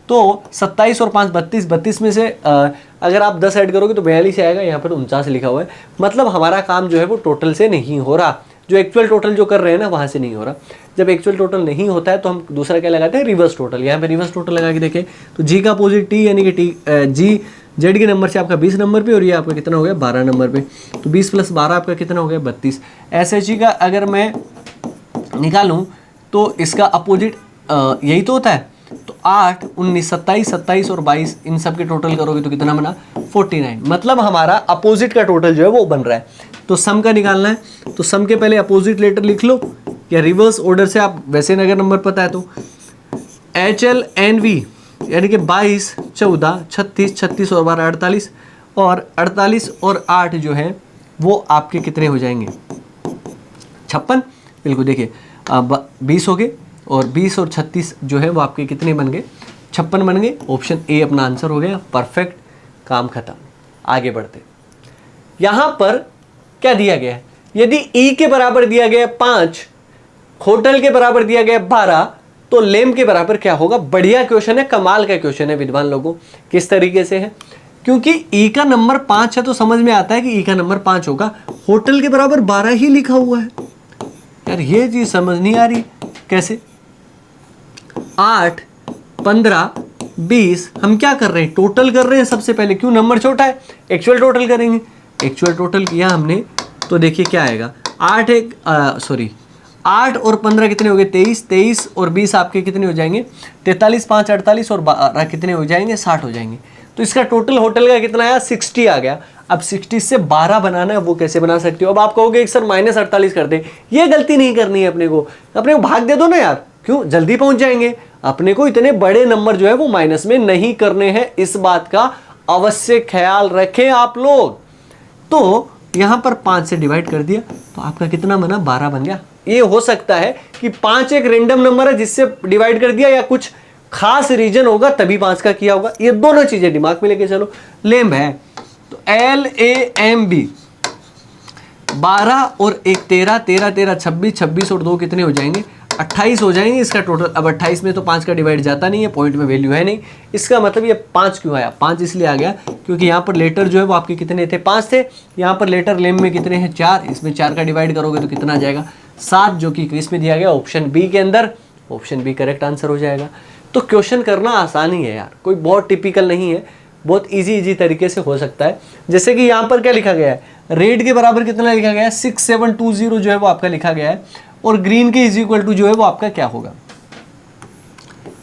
तो 27 और 5 32, 32 में से अगर आप 10 ऐड करोगे तो 42 आएगा। यहाँ पर 49 लिखा हुआ है। मतलब हमारा काम जो है वो टोटल से नहीं हो रहा, जो एक्चुअल टोटल जो कर रहे हैं ना वहाँ से नहीं हो रहा। जब एक्चुअल टोटल नहीं होता है तो हम दूसरा क्या लगाते हैं? Reverse total. यहाँ पे रिवर्स टोटल लगा के देखें तो जी का अपोजिट टी, यानी कि जी जेड के नंबर से आपका 20 नंबर पे, और ये आपका कितना हो गया? 12 नंबर पे। तो 20 + 12 आपका कितना हो गया? 32। SHE का अगर मैं निकालूँ तो इसका अपोजिट यही तो होता है। तो 8 19 27 27 और 22 इन सब के टोटल करोगे तो कितना बना? 49। मतलब हमारा अपोजिट का टोटल जो है वो बन रहा है। तो सम का निकालना है, तो सम के पहले अपोजिट लेटर लिख लो या रिवर्स ऑर्डर से आप, वैसे अगर नंबर पता है तो HLNV यानी कि 22 14 36 36 और 12 48, और 48 और 8 जो है वो आपके कितने हो जाएंगे? 56। बिल्कुल देखिए 20 हो गए, और 20 और 36 जो है वो आपके कितने बन गए? 56 बन गए। ऑप्शन ए अपना आंसर हो गया। परफेक्ट, काम खत्म। आगे बढ़ते, यहां पर क्या दिया गया है? यदि ई के बराबर दिया गया 5, होटल के बराबर दिया गया 12, तो लेम के बराबर क्या होगा? बढ़िया क्वेश्चन है, कमाल का क्वेश्चन है विद्वान लोगों। किस तरीके से है? क्योंकि ई का नंबर 5 है तो समझ में आता है कि ई का नंबर 5 होगा। होटल के बराबर 12 ही लिखा हुआ है। यार ये चीज समझ नहीं आ रही कैसे? 8 15 20 हम क्या कर रहे हैं? टोटल कर रहे हैं सबसे पहले। क्यों? नंबर छोटा है, एक्चुअल टोटल करेंगे। एक्चुअल टोटल किया हमने तो देखिए क्या आएगा? 8 और 15 कितने हो गए? 23। 23 और 20 आपके कितने हो जाएंगे? 43 5 48 और 12 कितने हो जाएंगे? 60 हो जाएंगे। तो इसका टोटल होटल का कितना आया? 60 आ गया। अब 60 से 12 बनाना है, वो कैसे बना सकते हो? अब आप कहोगे सर -48 कर दे। ये गलती नहीं करनी है अपने को भाग दे दो ना यार। क्यों? जल्दी पहुंच जाएंगे। अपने को इतने बड़े नंबर जो है वो माइनस में नहीं करने हैं, इस बात का अवश्य ख्याल रखें आप लोग। तो यहां पर 5 से डिवाइड कर दिया तो आपका कितना बना, 12 बन गया। ये हो सकता है कि 5 एक रैंडम नंबर है जिससे डिवाइड कर दिया, या कुछ खास रीजन होगा तभी 5 का किया होगा। ये दोनों चीजें दिमाग में लेके चलो। लेम है तो LAMB 12 और 1 13, 13 13 26, 26 और 2 कितने हो जाएंगे, 28 हो जाएंगे इसका टोटल। अब 28 में तो 5 का डिवाइड जाता नहीं है, पॉइंट में वैल्यू है नहीं। इसका मतलब ये 5 क्यों आया, 5 इसलिए आ गया क्योंकि यहाँ पर लेटर जो है वो आपके कितने थे, 5 थे। यहाँ पर लेटर लेम में कितने हैं, 4। इसमें 4 का डिवाइड करोगे तो कितना आ जाएगा, 7, जो कि क्विज में दिया गया ऑप्शन बी के अंदर। ऑप्शन बी करेक्ट आंसर हो जाएगा। तो क्वेश्चन करना आसान ही है यार, कोई बहुत टिपिकल नहीं है, बहुत इजी तरीके से हो सकता है। जैसे कि यहाँ पर क्या लिखा गया है, रेड के बराबर कितना लिखा गया है, 6720 जो है वो आपका लिखा गया है, और ग्रीन के इज इक्वल टू जो है वो आपका क्या होगा,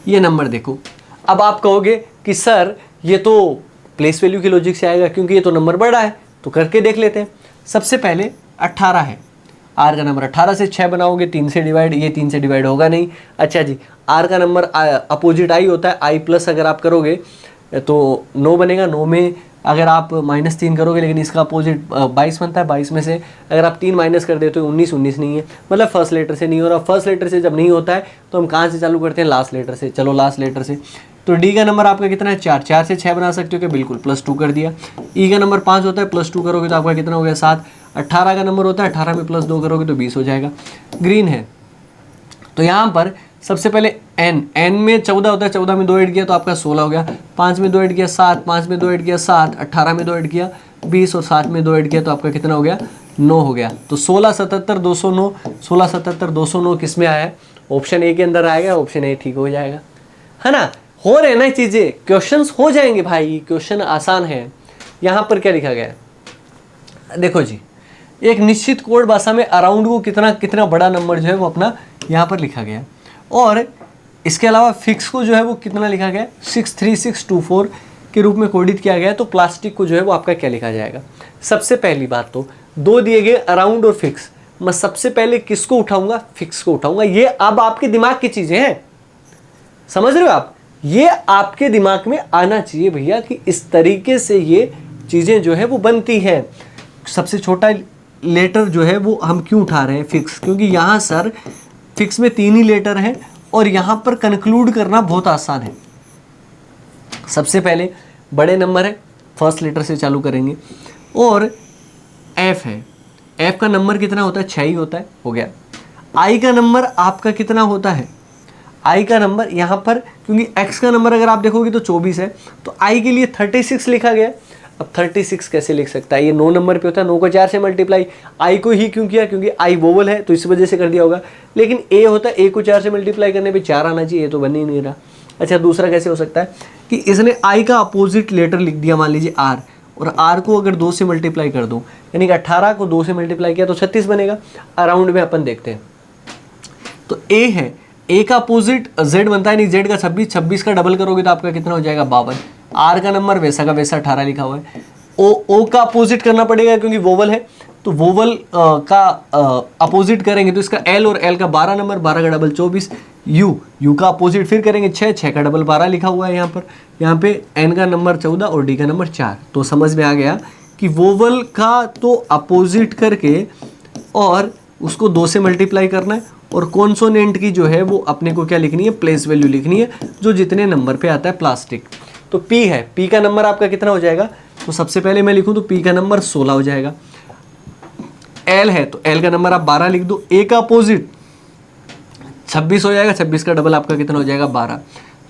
ये नंबर देखो। अब आप कहोगे कि सर ये तो प्लेस वैल्यू की लॉजिक से आएगा क्योंकि ये तो नंबर बड़ा है, तो करके देख लेते हैं। सबसे पहले 18 है, आर का नंबर 18 से 6 बनाओगे 3 से डिवाइड, ये 3 से डिवाइड होगा नहीं। अच्छा जी, आर का नंबर अपोजिट आई होता है, आई प्लस अगर आप करोगे तो 9 बनेगा। 9 में अगर आप -3 करोगे, लेकिन इसका अपोजिट 22 बनता है। 22 में से अगर आप 3 माइनस कर देते हो 19, 19 नहीं है, मतलब फर्स्ट लेटर से नहीं हो रहा। फर्स्ट लेटर से जब नहीं होता है तो हम कहाँ से चालू करते हैं, लास्ट लेटर से। चलो लास्ट लेटर से, तो डी का नंबर आपका कितना है, 4। 4 से 6 बना सकते हो क्या, बिल्कुल, +2 कर दिया। ई का नंबर 5 होता है, +2 करोगे तो आपका कितना हो गया, 7। 18 का नंबर होता है, 18 में +2 करोगे तो 20 हो जाएगा। ग्रीन है तो यहाँ पर सबसे पहले एन में 14 होता है, 14 में 2 ऐड किया तो आपका 16 हो गया। 5 में 2 ऐड किया 7, 5 में 2 ऐड किया 7, 18 में 2 ऐड किया 20 और 7 में 2 ऐड किया तो आपका कितना हो गया, 9 हो गया। तो 16 77 209, 16 77 209 किस में आया है, ऑप्शन ए के अंदर आएगा। ऑप्शन ए ठीक हो जाएगा, है ना। हो रहे ना चीजें, क्वेश्चंस हो जाएंगे भाई, क्वेश्चन आसान है। यहाँ पर क्या लिखा गया है, देखो जी, एक निश्चित कोड भाषा में अराउंड को कितना बड़ा नंबर जो है वो अपना यहाँ पर लिखा गया है, और इसके अलावा फिक्स को जो है वो कितना लिखा गया है, 63624 के रूप में कोडित किया गया है। तो प्लास्टिक को जो है वो आपका क्या लिखा जाएगा। सबसे पहली बात तो 2 दिए गए, अराउंड और फिक्स। मैं सबसे पहले किसको उठाऊंगा, फिक्स को उठाऊंगा। ये अब आपके दिमाग की चीजें हैं, समझ रहे हो आप, ये आपके दिमाग में आना चाहिए भैया कि इस तरीके से ये चीजें जो है वो बनती हैं। सबसे छोटा लेटर जो है वो हम क्यों उठा रहे हैं, फिक्स, क्योंकि यहाँ सर फिक्स में 3 ही लेटर हैं और यहाँ पर कंक्लूड करना बहुत आसान है। सबसे पहले बड़े नंबर है, फर्स्ट लेटर से चालू करेंगे, और एफ है, एफ का नंबर कितना होता है, 6 ही होता है, हो गया। आई का नंबर आपका कितना होता है, आई का नंबर यहाँ पर, क्योंकि एक्स का नंबर अगर आप देखोगे तो 24 है, तो आई के लिए 36 लिखा गया। अब 36 कैसे लिख सकता है, ये 9 नंबर पे होता है, 9 को 4 से मल्टीप्लाई। आई को ही क्यों किया, क्योंकि आई वोवल है तो इस वजह से कर दिया होगा। लेकिन ए होता है, ए को 4 से मल्टीप्लाई करने पे 4 आना चाहिए, ये तो बन ही नहीं रहा। अच्छा, दूसरा कैसे हो सकता है कि इसने आई का अपोजिट लेटर लिख दिया, मान लीजिए आर, और आर को अगर 2 से मल्टीप्लाई कर दो, यानी कि 18 को 2 से मल्टीप्लाई किया तो 36 बनेगा। अराउंड में अपन देखते हैं तो ए है, ए का अपोजिट जेड बनता है, नहीं जेड का 26, 26 का डबल करोगे तो आपका कितना हो जाएगा, 52। आर का नंबर वैसा का वैसा 18 लिखा हुआ है। ओ का अपोजिट करना पड़ेगा क्योंकि वोवल है, तो वोवल का अपोजिट करेंगे तो इसका एल, और एल का 12 नंबर, 12 का डबल 24। यू का अपोजिट फिर करेंगे 6, 6 का डबल 12 लिखा हुआ है यहाँ पर। यहाँ पे एन का नंबर 14 और डी का नंबर 4। तो समझ में आ गया कि वोवल का तो अपोजिट करके और उसको 2 से मल्टीप्लाई करना है, और कॉन्सोनेंट की जो है वो अपने को क्या लिखनी है, प्लेस वैल्यू लिखनी है, जो जितने नंबर पे आता है प्लास्टिक। तो पी है, पी का नंबर आपका कितना हो जाएगा, तो सबसे पहले मैं लिखूं तो पी का नंबर 16 हो जाएगा। एल है तो एल का नंबर आप 12 लिख दो, ए का अपोजिट 26 हो जाएगा, 26 का डबल आपका कितना हो जाएगा, 12।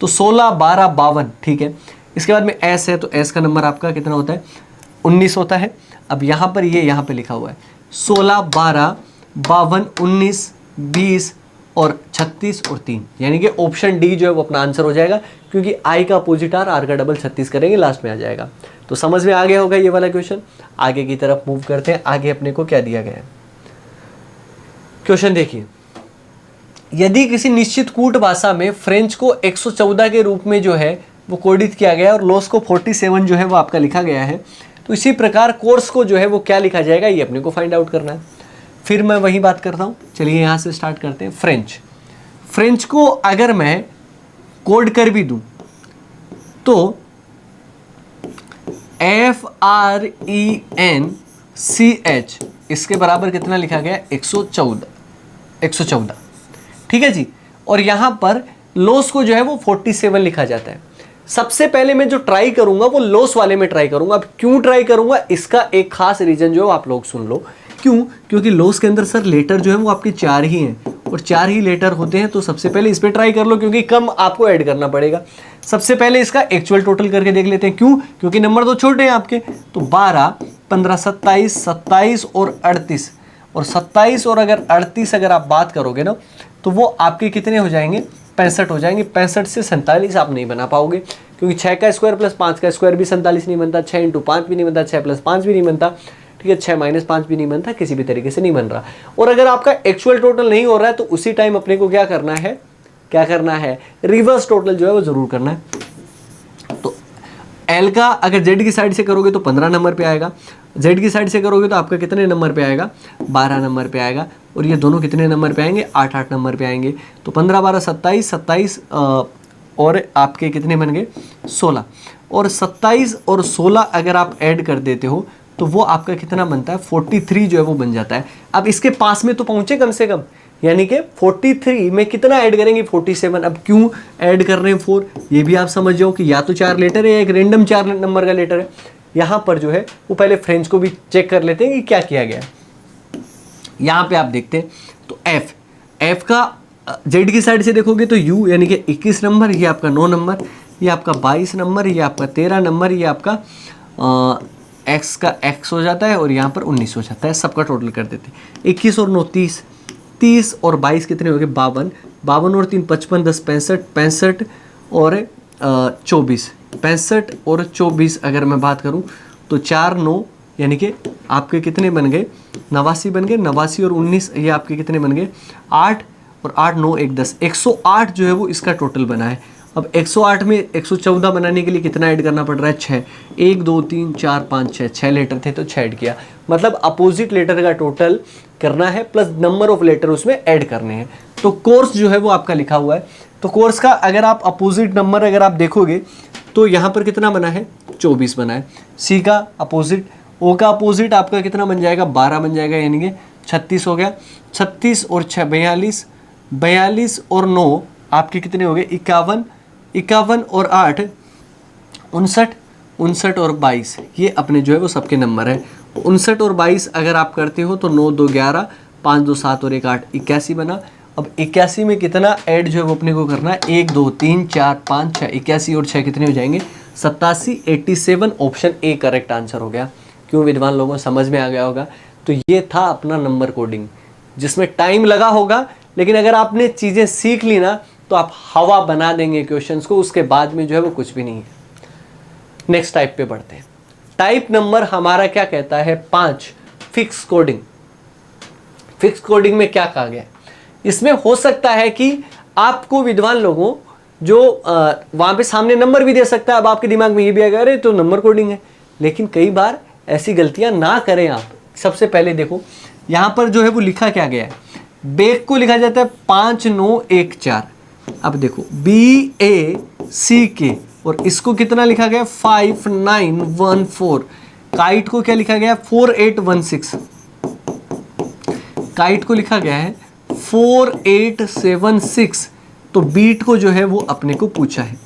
तो 16, 12, 52, ठीक है। इसके बाद में एस है तो एस का नंबर आपका कितना होता है, 19 होता है। अब यहाँ पर ये यहाँ पे लिखा हुआ है 16, 12, 52, 19, 20 और 36 और 3, यानी कि ऑप्शन डी जो है वो अपना आंसर हो जाएगा, क्योंकि आई का अपोजिट आर का डबल 36 करेंगे, लास्ट में आ जाएगा। तो समझ में आ गया होगा ये वाला क्वेश्चन। आगे की तरफ मूव करते हैं, आगे अपने को क्या दिया गया है। क्वेश्चन देखिए, यदि किसी निश्चित कूट भाषा में फ्रेंच को 114 के रूप में जो है वो कोडित किया गया है और लॉस को 47 जो है वो आपका लिखा गया है, तो इसी प्रकार कोर्स को जो है वो क्या लिखा जाएगा, ये अपने को फाइंड आउट करना है। फिर मैं वही बात करता हूँ, चलिए यहाँ से स्टार्ट करते हैं। फ्रेंच को अगर मैं कोड कर भी दूं तो FRENCH इसके बराबर कितना लिखा गया? 114। ठीक है जी। और यहां पर लॉस को जो है वो 47 लिखा जाता है। सबसे पहले मैं जो ट्राई करूंगा वो लॉस वाले में ट्राई करूंगा। अब क्यों ट्राई करूंगा, इसका एक खास रीजन जो आप लोग सुन लो। क्यों? क्योंकि लॉस के अंदर सर लेटर जो है वो आपके 4 ही हैं और 4 ही लेटर होते हैं, तो सबसे पहले इस पे ट्राई कर लो क्योंकि कम आपको ऐड करना पड़ेगा। सबसे पहले इसका एक्चुअल टोटल करके देख लेते हैं। क्यों? क्योंकि नंबर तो छोटे हैं आपके। तो 12, 15, 27, 27 और 38, और 27 और अगर 38 अगर आप बात करोगे ना तो वो आपके कितने हो जाएंगे? 65 हो जाएंगे। 65 से 47 आप नहीं बना पाओगे क्योंकि 6 का स्क्वायर प्लस 5 का स्क्वायर भी 47 नहीं बनता, 6 × 5 भी नहीं बनता, 6 + 5 भी नहीं बनता, ठीक है, 6 - 5 भी नहीं बनता, किसी भी तरीके से नहीं बन रहा। और अगर आपका एक्चुअल टोटल नहीं हो रहा है तो उसी टाइम अपने को क्या करना है? रिवर्स टोटल जो है वो जरूर करना है। तो एल का अगर जेड की साइड से करोगे तो 15 नंबर पे आएगा, जेड की साइड से करोगे तो आपका कितने नंबर पे आएगा? 12 नंबर पे आएगा। और ये दोनों कितने नंबर पे आएंगे? 8 नंबर पे आएंगे। तो 15, 12, 27, 27 और आपके कितने बन गए? 16। और 27 और 16 अगर आप ऐड कर देते हो तो वो आपका कितना बनता है? 43 जो है वो बन जाता है। अब इसके पास में तो पहुंचे कम से कम, यानी कि 43 में कितना ऐड करेंगे? 47। अब क्यों ऐड कर रहे हैं 4? ये भी आप समझ जाओ कि या तो 4 लेटर है या एक रेंडम 4 नंबर का लेटर है। यहाँ पर जो है वो पहले फ्रेंच को भी चेक कर लेते हैं कि क्या किया गया है। यहाँ पे आप देखते हैं तो एफ का जेड की साइड से देखोगे तो यू यानी कि 21 नंबर, ये आपका 9 नंबर, ये आपका 22 नंबर, ये आपका 13 नंबर, ये आपका एक्स का एक्स हो जाता है और यहाँ पर 19 हो जाता है। सबका टोटल कर देते हैं। 21 और 9 30, 30 और 22 कितने हो गए? 52, 52 और 3 55, 10 65, 65 और 24, 65 और 24 अगर मैं बात करूँ तो 4 9 यानी कि आपके कितने बन गए? 89 बन गए। 89 और 19 ये आपके कितने बन गए? 8 और 8 9 1 10, 108 जो है वो इसका टोटल बना है। अब 108 में 114 बनाने के लिए कितना ऐड करना पड़ रहा है? 6। 1 2 3 4 5 6, 6 लेटर थे तो 6 ऐड किया। मतलब अपोजिट लेटर का टोटल करना है प्लस नंबर ऑफ लेटर उसमें ऐड करने हैं। तो कोर्स जो है वो आपका लिखा हुआ है। तो कोर्स का अगर आप अपोजिट नंबर अगर आप देखोगे तो यहाँ पर कितना बना है? 24 बना है। सी का अपोजिट, ओ का अपोजिट आपका कितना बन जाएगा? 12 बन जाएगा, यानी कि 36 हो गया। 36 और 6 42, 42 और 9 आपके कितने हो गए? 51, 51 और 8 59, 59 और 22 ये अपने जो है वो सबके नंबर है। 59 और 22 अगर आप करते हो तो 9 2 11, 5 2 7 और 1 8, 81 बना। अब 81 में कितना ऐड जो है वो अपने को करना है? 1 2 3 4 5 6, 81 और 6 कितने हो जाएंगे? 87, 87। ऑप्शन ए करेक्ट आंसर हो गया। क्यों विद्वान लोगों, समझ में आ गया होगा। तो ये था अपना नंबर कोडिंग जिसमें टाइम लगा होगा, लेकिन अगर आपने चीज़ें सीख ली ना तो आप हवा बना देंगे क्वेश्चंस को। उसके बाद में जो है वो कुछ भी नहीं है। नेक्स्ट टाइप पे बढ़ते हैं। टाइप नंबर हमारा क्या कहता है? 5, फिक्स कोडिंग। फिक्स कोडिंग में क्या कहा गया है? इसमें हो सकता है कि आपको विद्वान लोगों जो वहां पे सामने नंबर भी दे सकता है। अब आपके दिमाग में ये भी आएगा अरे तो नंबर कोडिंग है, लेकिन कई बार ऐसी गलतियां ना करें आप। सबसे पहले देखो यहां पर जो है वो लिखा क्या गया है? बेक को लिखा जाता है 5 9 1 4। अब देखो BACK और इसको कितना लिखा गया? 5 9 1 4। काइट को क्या लिखा गया? 4 8 1 6। काइट को लिखा गया है 4 8 7 6। तो बीट को जो है वो अपने को पूछा है,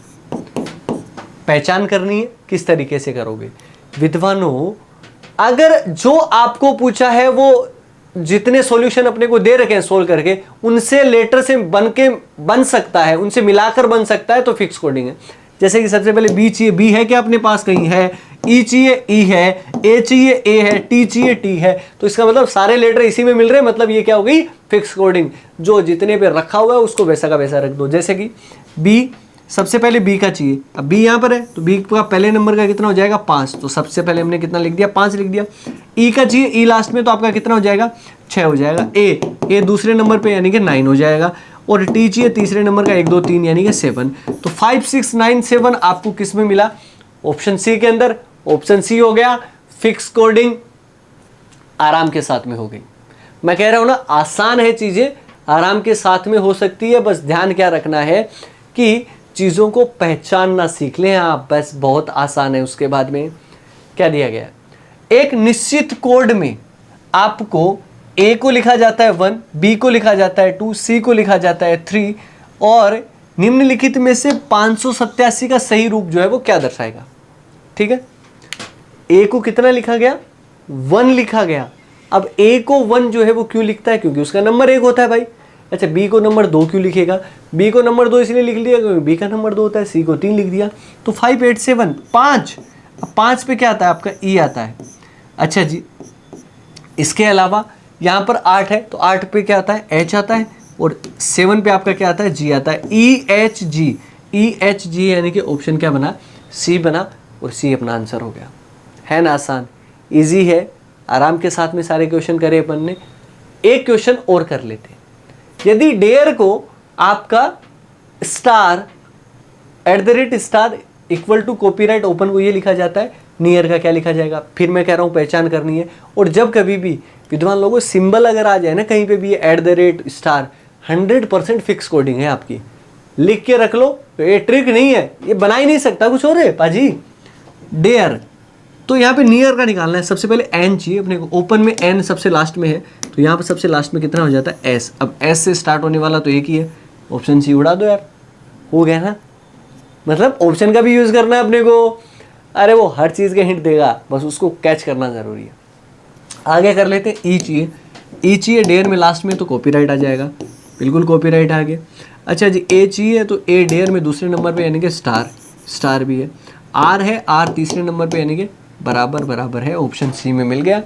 पहचान करनी है। किस तरीके से करोगे विद्वानों? अगर जो आपको पूछा है वो जितने सॉल्यूशन अपने को दे रखे हैं सोल्व करके, उनसे लेटर से बन सकता है, उनसे मिलाकर बन सकता है, तो फिक्स कोडिंग है। जैसे कि सबसे पहले बी चाहिए, बी है क्या अपने पास? कहीं है। ई चाहिए, ई है। ए चाहिए, ए है। टी चाहिए, टी है। तो इसका मतलब सारे लेटर इसी में मिल रहे हैं, मतलब ये क्या हो गई? Fix coding. जो जितने पे रखा हुआ है उसको वैसा का वैसा रख दो। जैसे कि बी, सबसे पहले बी का चाहिए। अब बी यहाँ पर है तो बी का पहले नंबर का कितना हो जाएगा? 5। तो सबसे पहले हमने कितना लिख दिया? 5 लिख दिया। ई का चाहिए, ई लास्ट में, तो आपका कितना हो जाएगा? 6 हो जाएगा। ए दूसरे नंबर पे यानी कि 9 हो जाएगा। और टी चाहिए तीसरे नंबर का 1 2 3 यानी कि 7। तो 5 6 9 7 आपको किस में मिला? ऑप्शन सी के अंदर। ऑप्शन सी हो गया फिक्स कोडिंग। आराम के साथ में हो गई। मैं कह रहा हूं ना, आसान है चीजें, आराम के साथ में हो सकती है। बस ध्यान क्या रखना है कि चीज़ों को पहचानना सीख लें आप, बस बहुत आसान है। उसके बाद में क्या दिया गया है, एक निश्चित कोड में आपको ए को लिखा जाता है 1, बी को लिखा जाता है 2, सी को लिखा जाता है 3 और निम्नलिखित में से 587 का सही रूप जो है वो क्या दर्शाएगा। ठीक है, ए को कितना लिखा गया, 1 लिखा गया। अब ए को 1 जो है वो क्यों लिखता है, क्योंकि उसका नंबर 1 होता है भाई। अच्छा, बी को नंबर 2 क्यों लिखेगा, बी को नंबर 2 इसलिए लिख लिया क्योंकि बी का नंबर 2 होता है। सी को 3 लिख दिया, तो 5 8 7 5। अब 5 पे क्या आता है आपका, ई आता है। अच्छा जी, इसके अलावा यहाँ पर 8 है तो 8 पे क्या आता है, एच आता है और 7 पे आपका क्या आता है, जी आता है। E H G, E H G यानी कि ऑप्शन क्या बना, सी बना और सी अपना आंसर हो गया। है ना आसान, इजी है। आराम के साथ में सारे क्वेश्चन करे अपन ने। एक क्वेश्चन और कर लेते हैं। यदि डेयर को आपका star @ equal to copyright open को ये लिखा जाता है, नियर का क्या लिखा जाएगा। फिर मैं कह रहा हूँ पहचान करनी है। और जब कभी भी विद्वान लोगों सिंबल अगर आ जाए ना कहीं पे भी @ 100% फिक्स कोडिंग है आपकी, लिख के रख लो। तो ये ट्रिक नहीं है, ये बना ही नहीं सकता कुछ और है पाजी। डेयर तो यहाँ पे नियर का निकालना है। सबसे पहले एन चाहिए अपने को, ओपन में एन सबसे लास्ट में है तो यहाँ पर सबसे लास्ट में कितना हो जाता है, एस। अब एस से स्टार्ट होने वाला तो एक ही है, ऑप्शन सी उड़ा दो यार, हो गया ना। मतलब ऑप्शन का भी यूज़ करना है अपने को। अरे वो हर चीज़ के हिंट देगा, बस उसको कैच करना ज़रूरी है। आगे कर लेते हैं, ई चाहिए। ई चाहिए डेयर में लास्ट में तो कॉपीराइट आ जाएगा, बिल्कुल कॉपीराइट आ गया। अच्छा जी, ए चाहिए तो ए डेयर में दूसरे नंबर पे यानी कि स्टार भी है। आर है, आर तीसरे नंबर पे यानी कि बराबर है, ऑप्शन सी में मिल गया,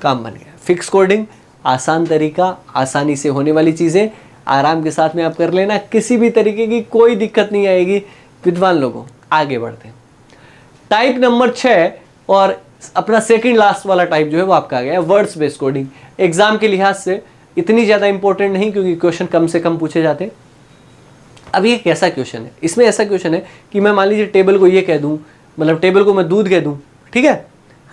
काम बन गया। फिक्स कोडिंग आसान तरीका, आसानी से होने वाली चीज़ें आराम के साथ में आप कर लेना, किसी भी तरीके की कोई दिक्कत नहीं आएगी। विद्वान लोगों आगे बढ़ते हैं। टाइप नंबर 6 और अपना सेकंड लास्ट वाला टाइप जो है वो आपका आ गया है वर्ड्स बेस्ड कोडिंग। एग्जाम के लिहाज से इतनी ज़्यादा इंपॉर्टेंट नहीं क्योंकि क्वेश्चन कम से कम पूछे जाते हैं। अब ये कैसा क्वेश्चन है, इसमें ऐसा क्वेश्चन है कि मैं मान लीजिए टेबल को ये कह दूँ, मतलब टेबल को मैं दूध कह दूँ, ठीक है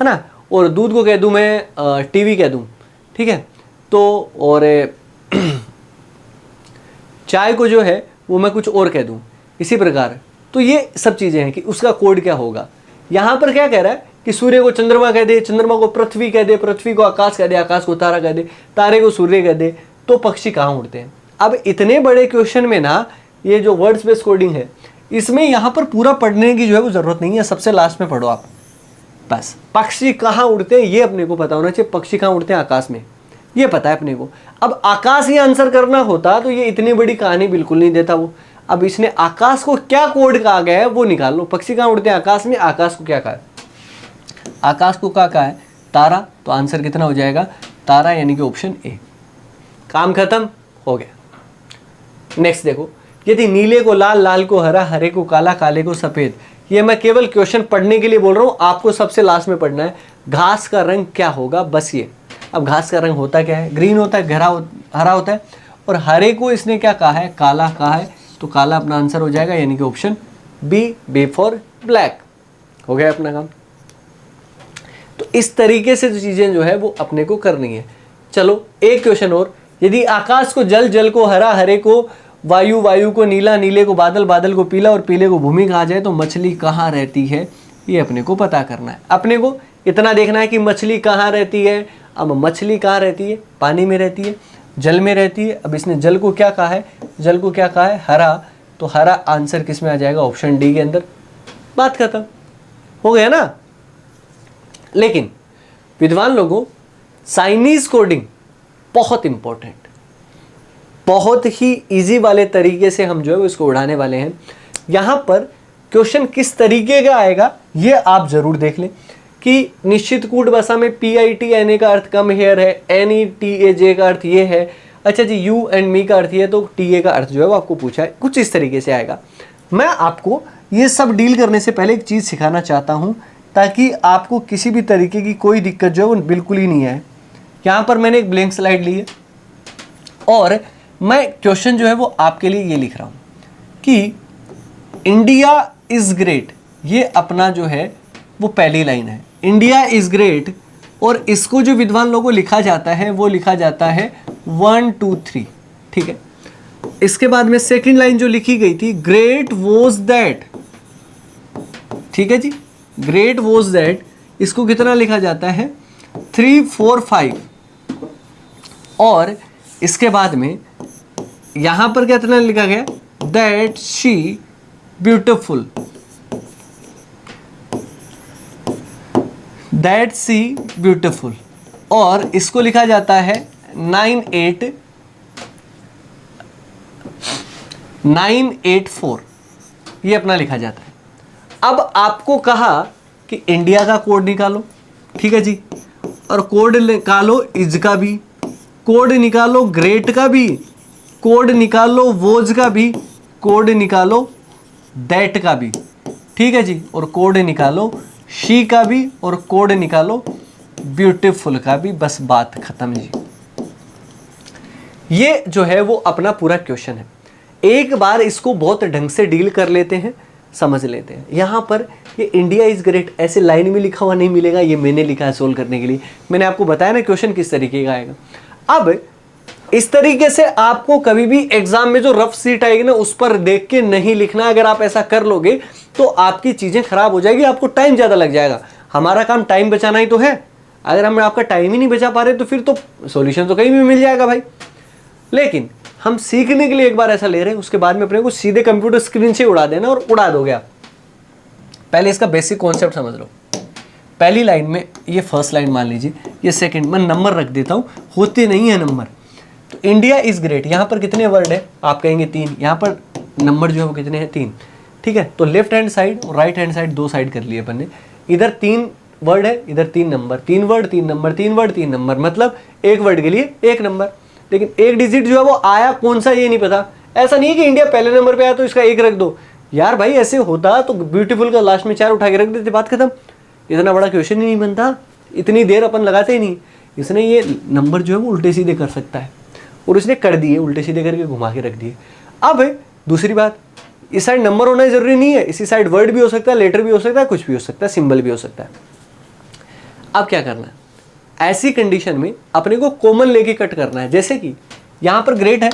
ना, और दूध को कह दूँ मैं टीवी कह दूँ, ठीक है। तो और चाय को जो है वो मैं कुछ और कह दूँ, इसी प्रकार। तो ये सब चीज़ें हैं कि उसका कोड क्या होगा। यहाँ पर क्या कह रहा है कि सूर्य को चंद्रमा कह दे, चंद्रमा को पृथ्वी कह दे, पृथ्वी को आकाश कह दे, आकाश को तारा कह दे, तारे को सूर्य कह दे, तो पक्षी कहाँ उड़ते हैं। अब इतने बड़े क्वेश्चन में ना ये जो वर्ड्स बेस्ड कोडिंग है इसमें यहाँ पर पूरा पढ़ने की जो है वो ज़रूरत नहीं है, सबसे लास्ट में पढ़ो आप बस। पक्षी कहाँ उड़ते हैं ये अपने को पता होना चाहिए, पक्षी कहाँ उड़ते हैं आकाश में, ये पता है अपने को। अब आकाश ही आंसर करना होता तो ये इतनी बड़ी कहानी बिल्कुल नहीं देता वो। अब इसने आकाश को क्या कोड कहा गया है वो निकाल लो। पक्षी कहाँ उड़ते हैं आकाश में, आकाश को क्या कहा है, आकाश को क्या कहा है, तारा। तो आंसर कितना हो जाएगा, तारा यानी कि ऑप्शन ए। काम खत्म हो गया। नेक्स्ट देखो, यदि नीले को लाल, लाल को हरा, हरे को काला, काले को सफेद। ये मैं केवल क्वेश्चन पढ़ने के लिए बोल रहा हूँ, आपको सबसे लास्ट में पढ़ना है। घास का रंग क्या होगा, बस ये। अब घास का रंग होता क्या है, ग्रीन होता है, हरा होता है। और हरे को इसने क्या कहा है, काला कहा है, तो काला अपना आंसर हो जाएगा यानी कि ऑप्शन बी फॉर ब्लैक। हो गया अपना काम। तो इस तरीके से जो चीज़ें जो है वो अपने को करनी है। चलो एक क्वेश्चन और, यदि आकाश को जल, जल को हरा, हरे को वायु, वायु को नीला, नीले को बादल, बादल को पीला और पीले को भूमि कहा जाए तो मछली कहाँ रहती है, ये अपने को पता करना है। अपने को इतना देखना है कि मछली कहाँ रहती है। अब मछली कहाँ रहती है, पानी में रहती है, जल में रहती है। अब इसने जल को क्या कहा है, जल को क्या कहा है, हरा, तो हरा आंसर किस में आ जाएगा, ऑप्शन डी के अंदर। बात खत्म हो गया ना। लेकिन विद्वान लोगों चाइनीज कोडिंग बहुत इंपॉर्टेंट, बहुत ही इजी वाले तरीके से हम जो है वो इसको उड़ाने वाले हैं। यहाँ पर क्वेश्चन किस तरीके का आएगा ये आप जरूर देख लें कि निश्चित कूट भाषा में PIT का अर्थ कम हेयर है, NETAJ का अर्थ ये है। अच्छा जी, यू एंड मी का अर्थ ये है, तो TA का अर्थ जो है वो आपको पूछा है, कुछ इस तरीके से आएगा। मैं आपको ये सब डील करने से पहले एक चीज़ सिखाना चाहता हूँ ताकि आपको किसी भी तरीके की कोई दिक्कत जो है वो बिल्कुल ही नहीं आए। यहाँ पर मैंने एक ब्लैंक स्लाइड ली है और मैं क्वेश्चन जो है वो आपके लिए ये लिख रहा हूँ कि इंडिया इज़ ग्रेट, ये अपना जो है वो पहली लाइन है, इंडिया इज़ ग्रेट। और इसको जो विद्वान लोगों को लिखा जाता है वो लिखा जाता है 1 2 3, ठीक है। इसके बाद में सेकंड लाइन जो लिखी गई थी, ग्रेट वॉज दैट, ठीक है जी, ग्रेट वॉज दैट, इसको कितना लिखा जाता है 3 4 5, और इसके बाद में यहां पर कितना लिखा गया that she beautiful, that see beautiful, और इसको लिखा जाता है 9884, ये अपना लिखा जाता है। अब आपको कहा कि इंडिया का कोड निकालो, ठीक है जी, और कोड निकालो इज का भी, कोड निकालो ग्रेट का भी, कोड निकालो वोज का भी, कोड निकालो दैट का भी, ठीक है जी, और कोड निकालो शी का भी, और कोड निकालो ब्यूटीफुल का भी। बस बात खत्म जी। ये जो है वो अपना पूरा क्वेश्चन है। एक बार इसको बहुत ढंग से डील कर लेते हैं, समझ लेते हैं। यहाँ पर ये इंडिया इज ग्रेट ऐसे लाइन में लिखा हुआ नहीं मिलेगा, ये मैंने लिखा है सोल्व करने के लिए। मैंने आपको बताया ना क्वेश्चन किस तरीके का आएगा। अब इस तरीके से आपको कभी भी एग्जाम में जो रफ सीट आएगी ना उस पर देख के नहीं लिखना। अगर आप ऐसा कर लोगे तो आपकी चीजें खराब हो जाएगी, आपको टाइम ज्यादा लग जाएगा। हमारा काम टाइम बचाना ही तो है। अगर हम आपका टाइम ही नहीं बचा पा रहे तो फिर तो सॉल्यूशन तो कहीं भी मिल जाएगा भाई। लेकिन हम सीखने के लिए एक बार ऐसा ले रहे हैं, उसके बाद में अपने को सीधे कंप्यूटर स्क्रीन से उड़ा देना और उड़ा दोगे आप। पहले इसका बेसिक कॉन्सेप्ट समझ लो। पहली लाइन में ये फर्स्ट लाइन मान लीजिए, ये सेकंड, मैं नंबर रख देता हूं, होते नहीं है नंबर। तो इंडिया इज ग्रेट, यहां पर कितने वर्ड है आप कहेंगे 3, यहां पर नंबर जो है वो कितने हैं 3, ठीक है। तो लेफ्ट हैंड साइड और राइट हैंड साइड दो साइड कर लिए अपन ने। इधर 3 वर्ड है, इधर 3 number, 3 word 3 number, 3 word 3 number, मतलब एक वर्ड के लिए 1 नंबर। लेकिन एक डिजिट जो है वो आया कौन सा ये नहीं पता। ऐसा नहीं है कि इंडिया पहले नंबर पे आया तो इसका 1 रख दो यार भाई, ऐसे होता तो ब्यूटीफुल का लास्ट में 4 उठा के रख देते, बात खत्म। इतना बड़ा क्वेश्चन ही नहीं बनता, इतनी देर अपन लगाते ही नहीं। इसने ये नंबर जो है वो उल्टे सीधे कर सकता है और उसने कर दिए, उल्टे सीधे करके घुमा के रख दिए। अब दूसरी बात, इस साइड नंबर होना जरूरी नहीं है, इसी साइड वर्ड भी हो सकता है, लेटर भी हो सकता है, कुछ भी हो सकता है, सिंबल भी हो सकता है। अब क्या करना है, ऐसी कंडीशन में अपने को कॉमन लेके कट करना है। जैसे कि यहां पर ग्रेट है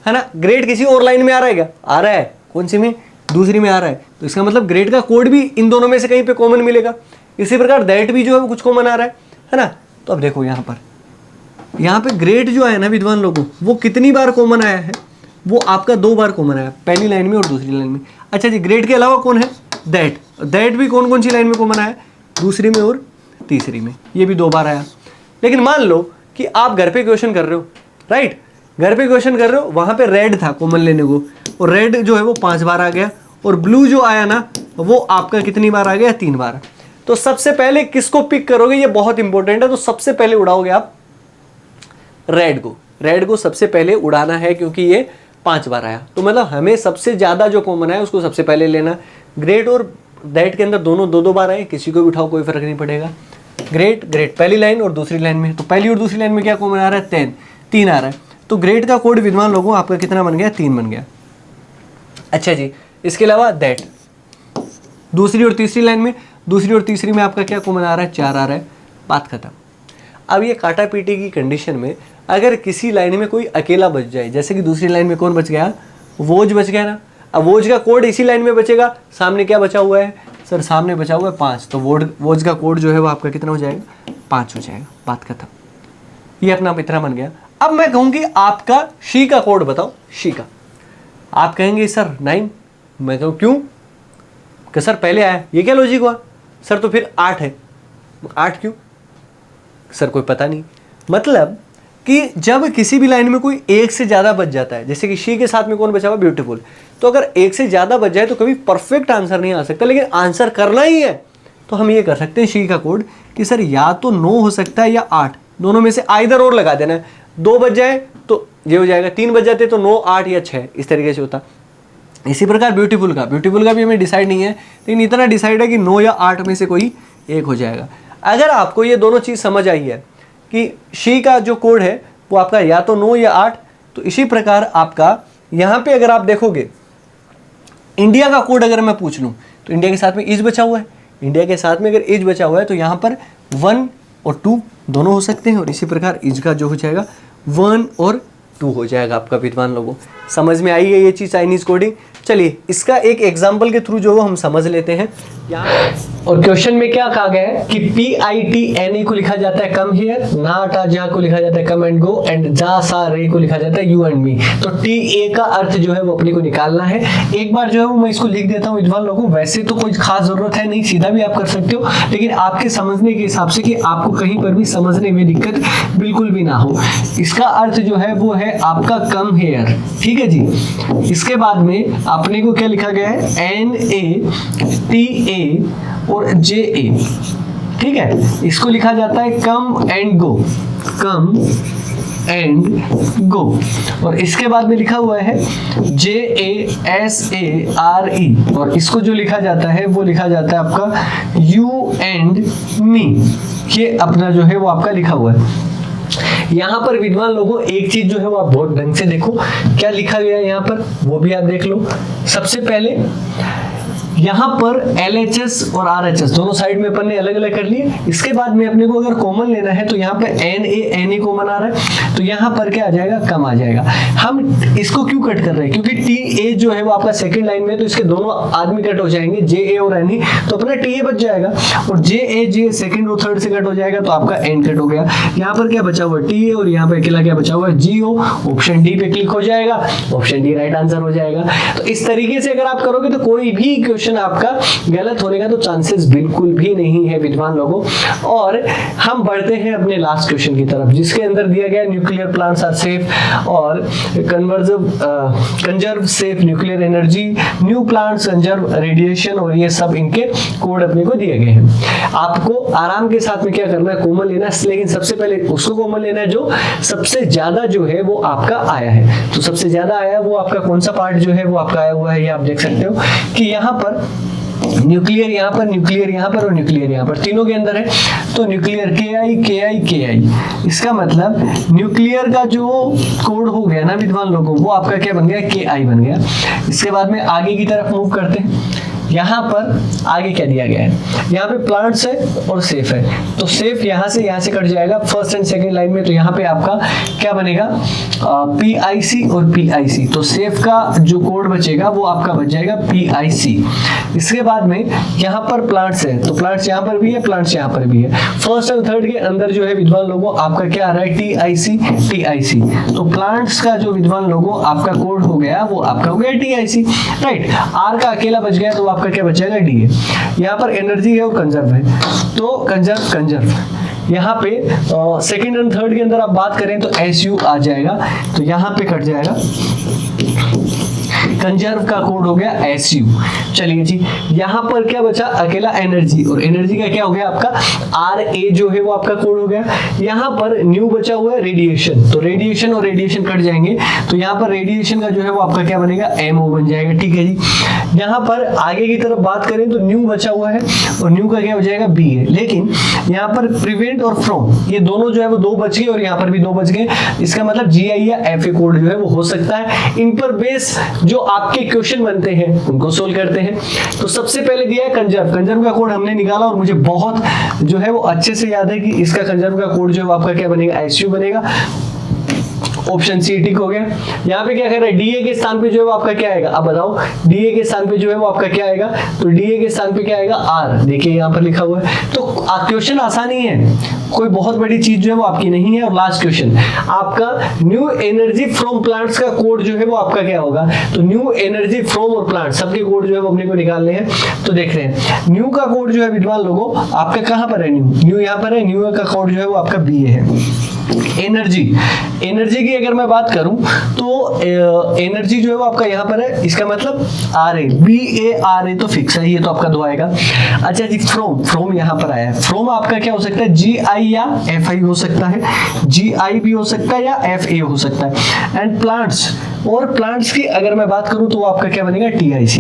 ना, ग्रेट किसी और लाइन में आ रहा है क्या, आ रहा है, कौन सी में, दूसरी में आ रहा है, तो इसका मतलब ग्रेट का कोड भी इन दोनों में से कहीं पे कॉमन मिलेगा। इसी प्रकार दैट भी जो है वो कुछ कॉमन आ रहा है ना। तो अब देखो यहाँ पे ग्रेट जो है ना विद्वान लोगों, वो कितनी बार कॉमन आया है, वो आपका 2 बार कॉमन आया, पहली लाइन में और दूसरी लाइन में। अच्छा जी, ग्रेट के अलावा कौन है, दैट, दैट भी कौन कौन सी लाइन में कॉमन आया, दूसरी में और तीसरी में, ये भी 2 बार आया। लेकिन मान लो कि आप घर पे क्वेश्चन कर रहे हो, राइट, घर पे क्वेश्चन कर रहे हो, वहां पे रेड था कॉमन लेने को, और रेड जो है वो 5 बार आ गया, और ब्लू जो आया ना वो आपका कितनी बार आ गया, 3 बार। तो सबसे पहले किसको पिक करोगे, ये बहुत इंपॉर्टेंट है। तो सबसे पहले उड़ाओगे आप रेड को, रेड को सबसे पहले उड़ाना है क्योंकि ये 5 बार आया। तो मतलब हमें सबसे ज्यादा जो कॉमन है उसको सबसे पहले लेना। ग्रेट और दैट के अंदर दोनों 2-2 बार आए, किसी को भी उठाओ कोई फर्क नहीं पड़ेगा। ग्रेट ग्रेट पहली लाइन और दूसरी लाइन में, तो पहली और दूसरी लाइन में क्या कॉमन आ रहा है, 3 आ रहा है। तो ग्रेट का कोड विद्वान लोगों आपका कितना बन गया, 3 बन गया। अच्छा जी, इसके अलावा दैट दूसरी और तीसरी लाइन में, दूसरी और तीसरी में आपका क्या कॉमन आ रहा है, 4 आ रहा है, बात खत्म। अब ये काटा पीटी की कंडीशन में अगर किसी लाइन में कोई अकेला बच जाए, जैसे कि दूसरी लाइन में कौन बच गया, वोज बच गया ना। अब वोज का कोड इसी लाइन में बचेगा, सामने क्या बचा हुआ है सर, सामने बचा हुआ है 5, तो वोज का कोड जो है वो आपका कितना हो जाएगा, 5 हो जाएगा, बात खत्म। ये अपना इतना बन गया। अब मैं कहूँगी आपका शी का कोड बताओ, शी का। आप कहेंगे सर 9, मैं कहूँ क्यों, कि सर पहले आया, ये क्या लॉजिक हुआ सर, तो फिर 8 है, 8 क्यों सर, कोई पता नहीं। मतलब कि जब किसी भी लाइन में कोई एक से ज़्यादा बच जाता है, जैसे कि शी के साथ में कौन बचा हुआ, ब्यूटीफुल, तो अगर एक से ज़्यादा बच जाए तो कभी परफेक्ट आंसर नहीं आ सकता, लेकिन आंसर करना ही है तो हम ये कर सकते हैं शी का कोड कि सर या तो 9 हो सकता है या 8, दोनों में से आइदर और लगा देना है। 2 बच जाए तो ये हो जाएगा, 3 बच जाते तो 9, 8 या 6, इस तरीके से होता। इसी प्रकार ब्यूटीफुल का भी हमें डिसाइड नहीं है, लेकिन इतना डिसाइड है कि 9 या 8 में से कोई एक हो जाएगा। अगर आपको ये दोनों चीज़ समझ आई है कि शी का जो कोड है वो आपका या तो 9 या 8, तो इसी प्रकार आपका यहाँ पे अगर आप देखोगे इंडिया का कोड अगर मैं पूछ लूँ तो इंडिया के साथ में इज बचा हुआ है, इंडिया के साथ में अगर इज बचा हुआ है तो यहाँ पर 1 और 2 दोनों हो सकते हैं, और इसी प्रकार इज का जो हो जाएगा 1 और 2 हो जाएगा आपका विद्वान लोगों। समझ में आई है ये चीज़ चाइनीज़ कोडिंग। चलिए इसका एक एग्जाम्पल के थ्रू जो हम समझ लेते हैं यहाँ। और क्वेश्चन में क्या कहा गया है कि PITNA को लिखा जाता है कम हियर, नाटा जा को लिखा जाता है कम एंड गो, एंड जा सा रे को लिखा जाता है यू एंड मी। तो TA का अर्थ जो है वो अपने को निकालना है। एक बार जो है वो मैं इसको लिख देता हूँ विद्वान लोगों। वैसे तो कोई खास जरूरत है नहीं, सीधा भी आप कर सकते हो, लेकिन आपके समझने के हिसाब से कि आपको कहीं पर भी समझने में दिक्कत बिल्कुल भी ना हो। इसका अर्थ जो है वो है आपका कम हेयर, ठीक है जी। इसके बाद में अपने को क्या लिखा गया है, NATA और JA, ठीक है। इसको लिखा जाता है come and go, come and go. और इसके बाद में लिखा हुआ है JASARE, और इसको जो लिखा जाता है वो लिखा जाता है आपका यू एंड मी। ये अपना जो है वो आपका लिखा हुआ है। यहाँ पर विद्वान लोगों एक चीज जो है वो आप बहुत ढंग से देखो, क्या लिखा गया है यहाँ पर वो भी आप देख लो। सबसे पहले यहाँ पर LHS और RHS दोनों साइड में अपन ने अलग अलग कर लिए। इसके बाद में अपने को अगर कॉमन लेना है तो यहाँ पे NA कॉमन आ रहा है, तो यहाँ पर क्या आ जाएगा, कम आ जाएगा। हम इसको क्यों कट कर रहे हैं, क्योंकि TA जो है वो आपका सेकंड लाइन में, तो इसके दोनों आदमी कट हो जाएंगे, JA और NA, तो अपना TA बच जाएगा। और JA सेकंड और थर्ड से कट हो जाएगा, तो आपका N कट हो गया। यहाँ पर क्या बचा हुआ है, TA, और यहाँ पे अकेला क्या बचा हुआ है, GO। ऑप्शन डी पे क्लिक हो जाएगा, ऑप्शन डी राइट आंसर हो जाएगा। तो इस तरीके से अगर आप करोगे तो कोई भी क्वेश्चन आपका गलत होने का तो चांसेस बिल्कुल भी नहीं है विद्वान लोगों। और हम बढ़ते हैं अपने लास्ट क्वेश्चन की तरफ, जिसके अंदर दिया गया न्यूक्लियर प्लांट्स आर सेफ और conserve safe nuclear energy, new plants conserve radiation, और ये सब इनके कोड अपने को दिए गए हैं। आपको आराम के साथ में क्या करना है, कॉमन लेना है, लेकिन सबसे पहले उसको कॉमन लेना है जो सबसे ज्यादा जो है वो आपका आया है। तो सबसे ज्यादा आया वो आपका कौन सा पार्ट जो है वो आपका आया हुआ है, ये आप देख सकते हो कि यहाँ पर न्यूक्लियर, यहाँ पर न्यूक्लियर, यहाँ पर और न्यूक्लियर यहाँ पर, तीनों के अंदर है। तो न्यूक्लियर KI, इसका मतलब न्यूक्लियर का जो कोड हो गया ना विद्वान लोगों, वो आपका क्या बन गया, KI बन गया। इसके बाद में आगे की तरफ मूव करते हैं। यहाँ पर आगे क्या दिया गया है, यहाँ पे प्लांट्स है और सेफ है, तो सेफ यहाँ से कट जाएगा फर्स्ट एंड सेकंड लाइन में। तो यहाँ पे आपका क्या बनेगा, PIC और PIC। तो सेफ का जो कोड बचेगा वो आपका बच जाएगा PIC। इसके बाद में यहाँ पर प्लांट्स है, तो प्लांट्स यहाँ पर भी है, प्लांट्स यहाँ पर भी है। फर्स्ट और थर्ड के अंदर जो है विद्वान लोगों आपका क्या आ रहा है, TIC। तो प्लांट्स का जो विद्वान लोगों आपका कोड हो गया वो आपका हो गया TIC, राइट। R का अकेला बच गया, तो आपका क्या बचेगा, DA। यहाँ पर एनर्जी है और कंजर्व है, तो कंजर्व। यहाँ पे सेकंड एंड थर्ड के अंदर आप बात करें तो SU आ जाएगा, तो यहाँ पे कट जाएगा, कंजर्व का कोड हो गया SU। चलिए जी, यहाँ पर क्या बचा, अकेला एनर्जी, और एनर्जी का क्या हो गया आपका RA जो है वो आपका कोड हो गया। यहाँ पर न्यू बचा हुआ है रेडिएशन, तो रेडिएशन और रेडिएशन कट जाएंगे, तो यहाँ पर रेडिएशन का जो है वो आपका क्या बनेगा, MO बन जाएगा, ठीक है जी। यहाँ पर आगे की तरफ बात करें तो न्यू बचा हुआ है, और न्यू का क्या हो जाएगा, BA। लेकिन यहाँ पर प्रिवेंट और फ्रॉम, ये दोनों जो है वो 2 बच गए, और यहाँ पर भी 2 बच गए। इसका मतलब GI या FA कोड जो है वो हो सकता है। इन पर बेस जो आपके क्वेश्चन बनते हैं उनको सोल्व करते हैं। तो सबसे पहले दिया है कंजर्व का कोड हमने निकाला, और मुझे बहुत जो है वो अच्छे से याद है कि इसका कंजर्व का कोड जो है आपका क्या बनेगा, SU बनेगा। ऑप्शन सी टिक हो गया। यहाँ पे क्या कर रहा है, DA के स्थान पे जो है वो आपका क्या आएगा, अब बताओ DA के स्थान पे जो है वो आपका क्या आएगा, तो DA के स्थान पे क्या आएगा, R। देखिए यहाँ पर लिखा हुआ है। तो क्वेश्चन आसान ही है, कोई बहुत बड़ी चीज जो है वो आपकी नहीं है। और लास्ट क्वेश्चन आपका न्यू एनर्जी फ्रॉम प्लांट्स का कोड जो है वो आपका क्या होगा, तो न्यू एनर्जी फ्रॉम और प्लांट सबके कोड जो है वो अपने को निकालने हैं। तो देख रहे हैं न्यू का कोड जो है विद्वान लोगों आपका कहाँ पर है, न्यू यहाँ पर है। न्यू का कोड जो है वो आपका BA है। एनर्जी की अगर मैं बात करूं तो एनर्जी जो है वो आपका यहाँ पर है, इसका मतलब RA, BARA तो फिक्स है, ये तो आपका 2 आएगा। अच्छा जी, फ्रॉम यहाँ पर आया है। फ्रॉम आपका क्या हो सकता है, GI या FI हो सकता है, GI भी हो सकता है या FA हो सकता है। एंड प्लांट्स, और प्लांट्स की अगर मैं बात करूं तो वो आपका क्या बनेगा, TIC।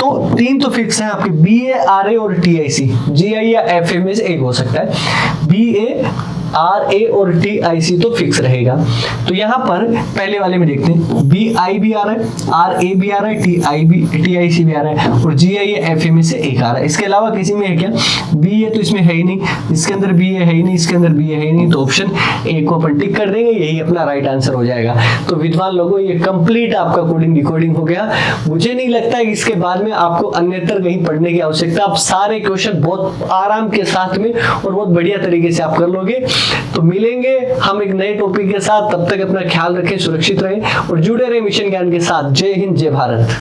तो 3 तो फिक्स है आपके, BA, RA और TIC। GI या FA में से एक हो सकता है, BA, RA और TIC तो फिक्स रहेगा। तो यहाँ पर पहले वाले में देखते हैं, BI भी आ रहा है, RA भी आ रहा है, TIC भी आ रहा है, और GI FA में से एक आ रहा है। इसके अलावा किसी में है क्या? B है तो इसमें है ही नहीं, इसके अंदर B है ही नहीं, इसके अंदर B है ही नहीं, तो ऑप्शन ए को अपन टिक कर देंगे, यही अपना राइट आंसर हो जाएगा। तो विद्वान लोगों, ये कंप्लीट आपका कोडिंग डिकोडिंग हो गया। मुझे नहीं लगता है कि इसके बाद में आपको अन्यत्र कहीं पढ़ने की आवश्यकता, आप सारे क्वेश्चन बहुत आराम के साथ में और बहुत बढ़िया तरीके से आप कर लोगे। तो मिलेंगे हम एक नए टॉपिक के साथ, तब तक अपना ख्याल रखें, सुरक्षित रहें और जुड़े रहे मिशन ज्ञान के साथ। जय हिंद, जय भारत।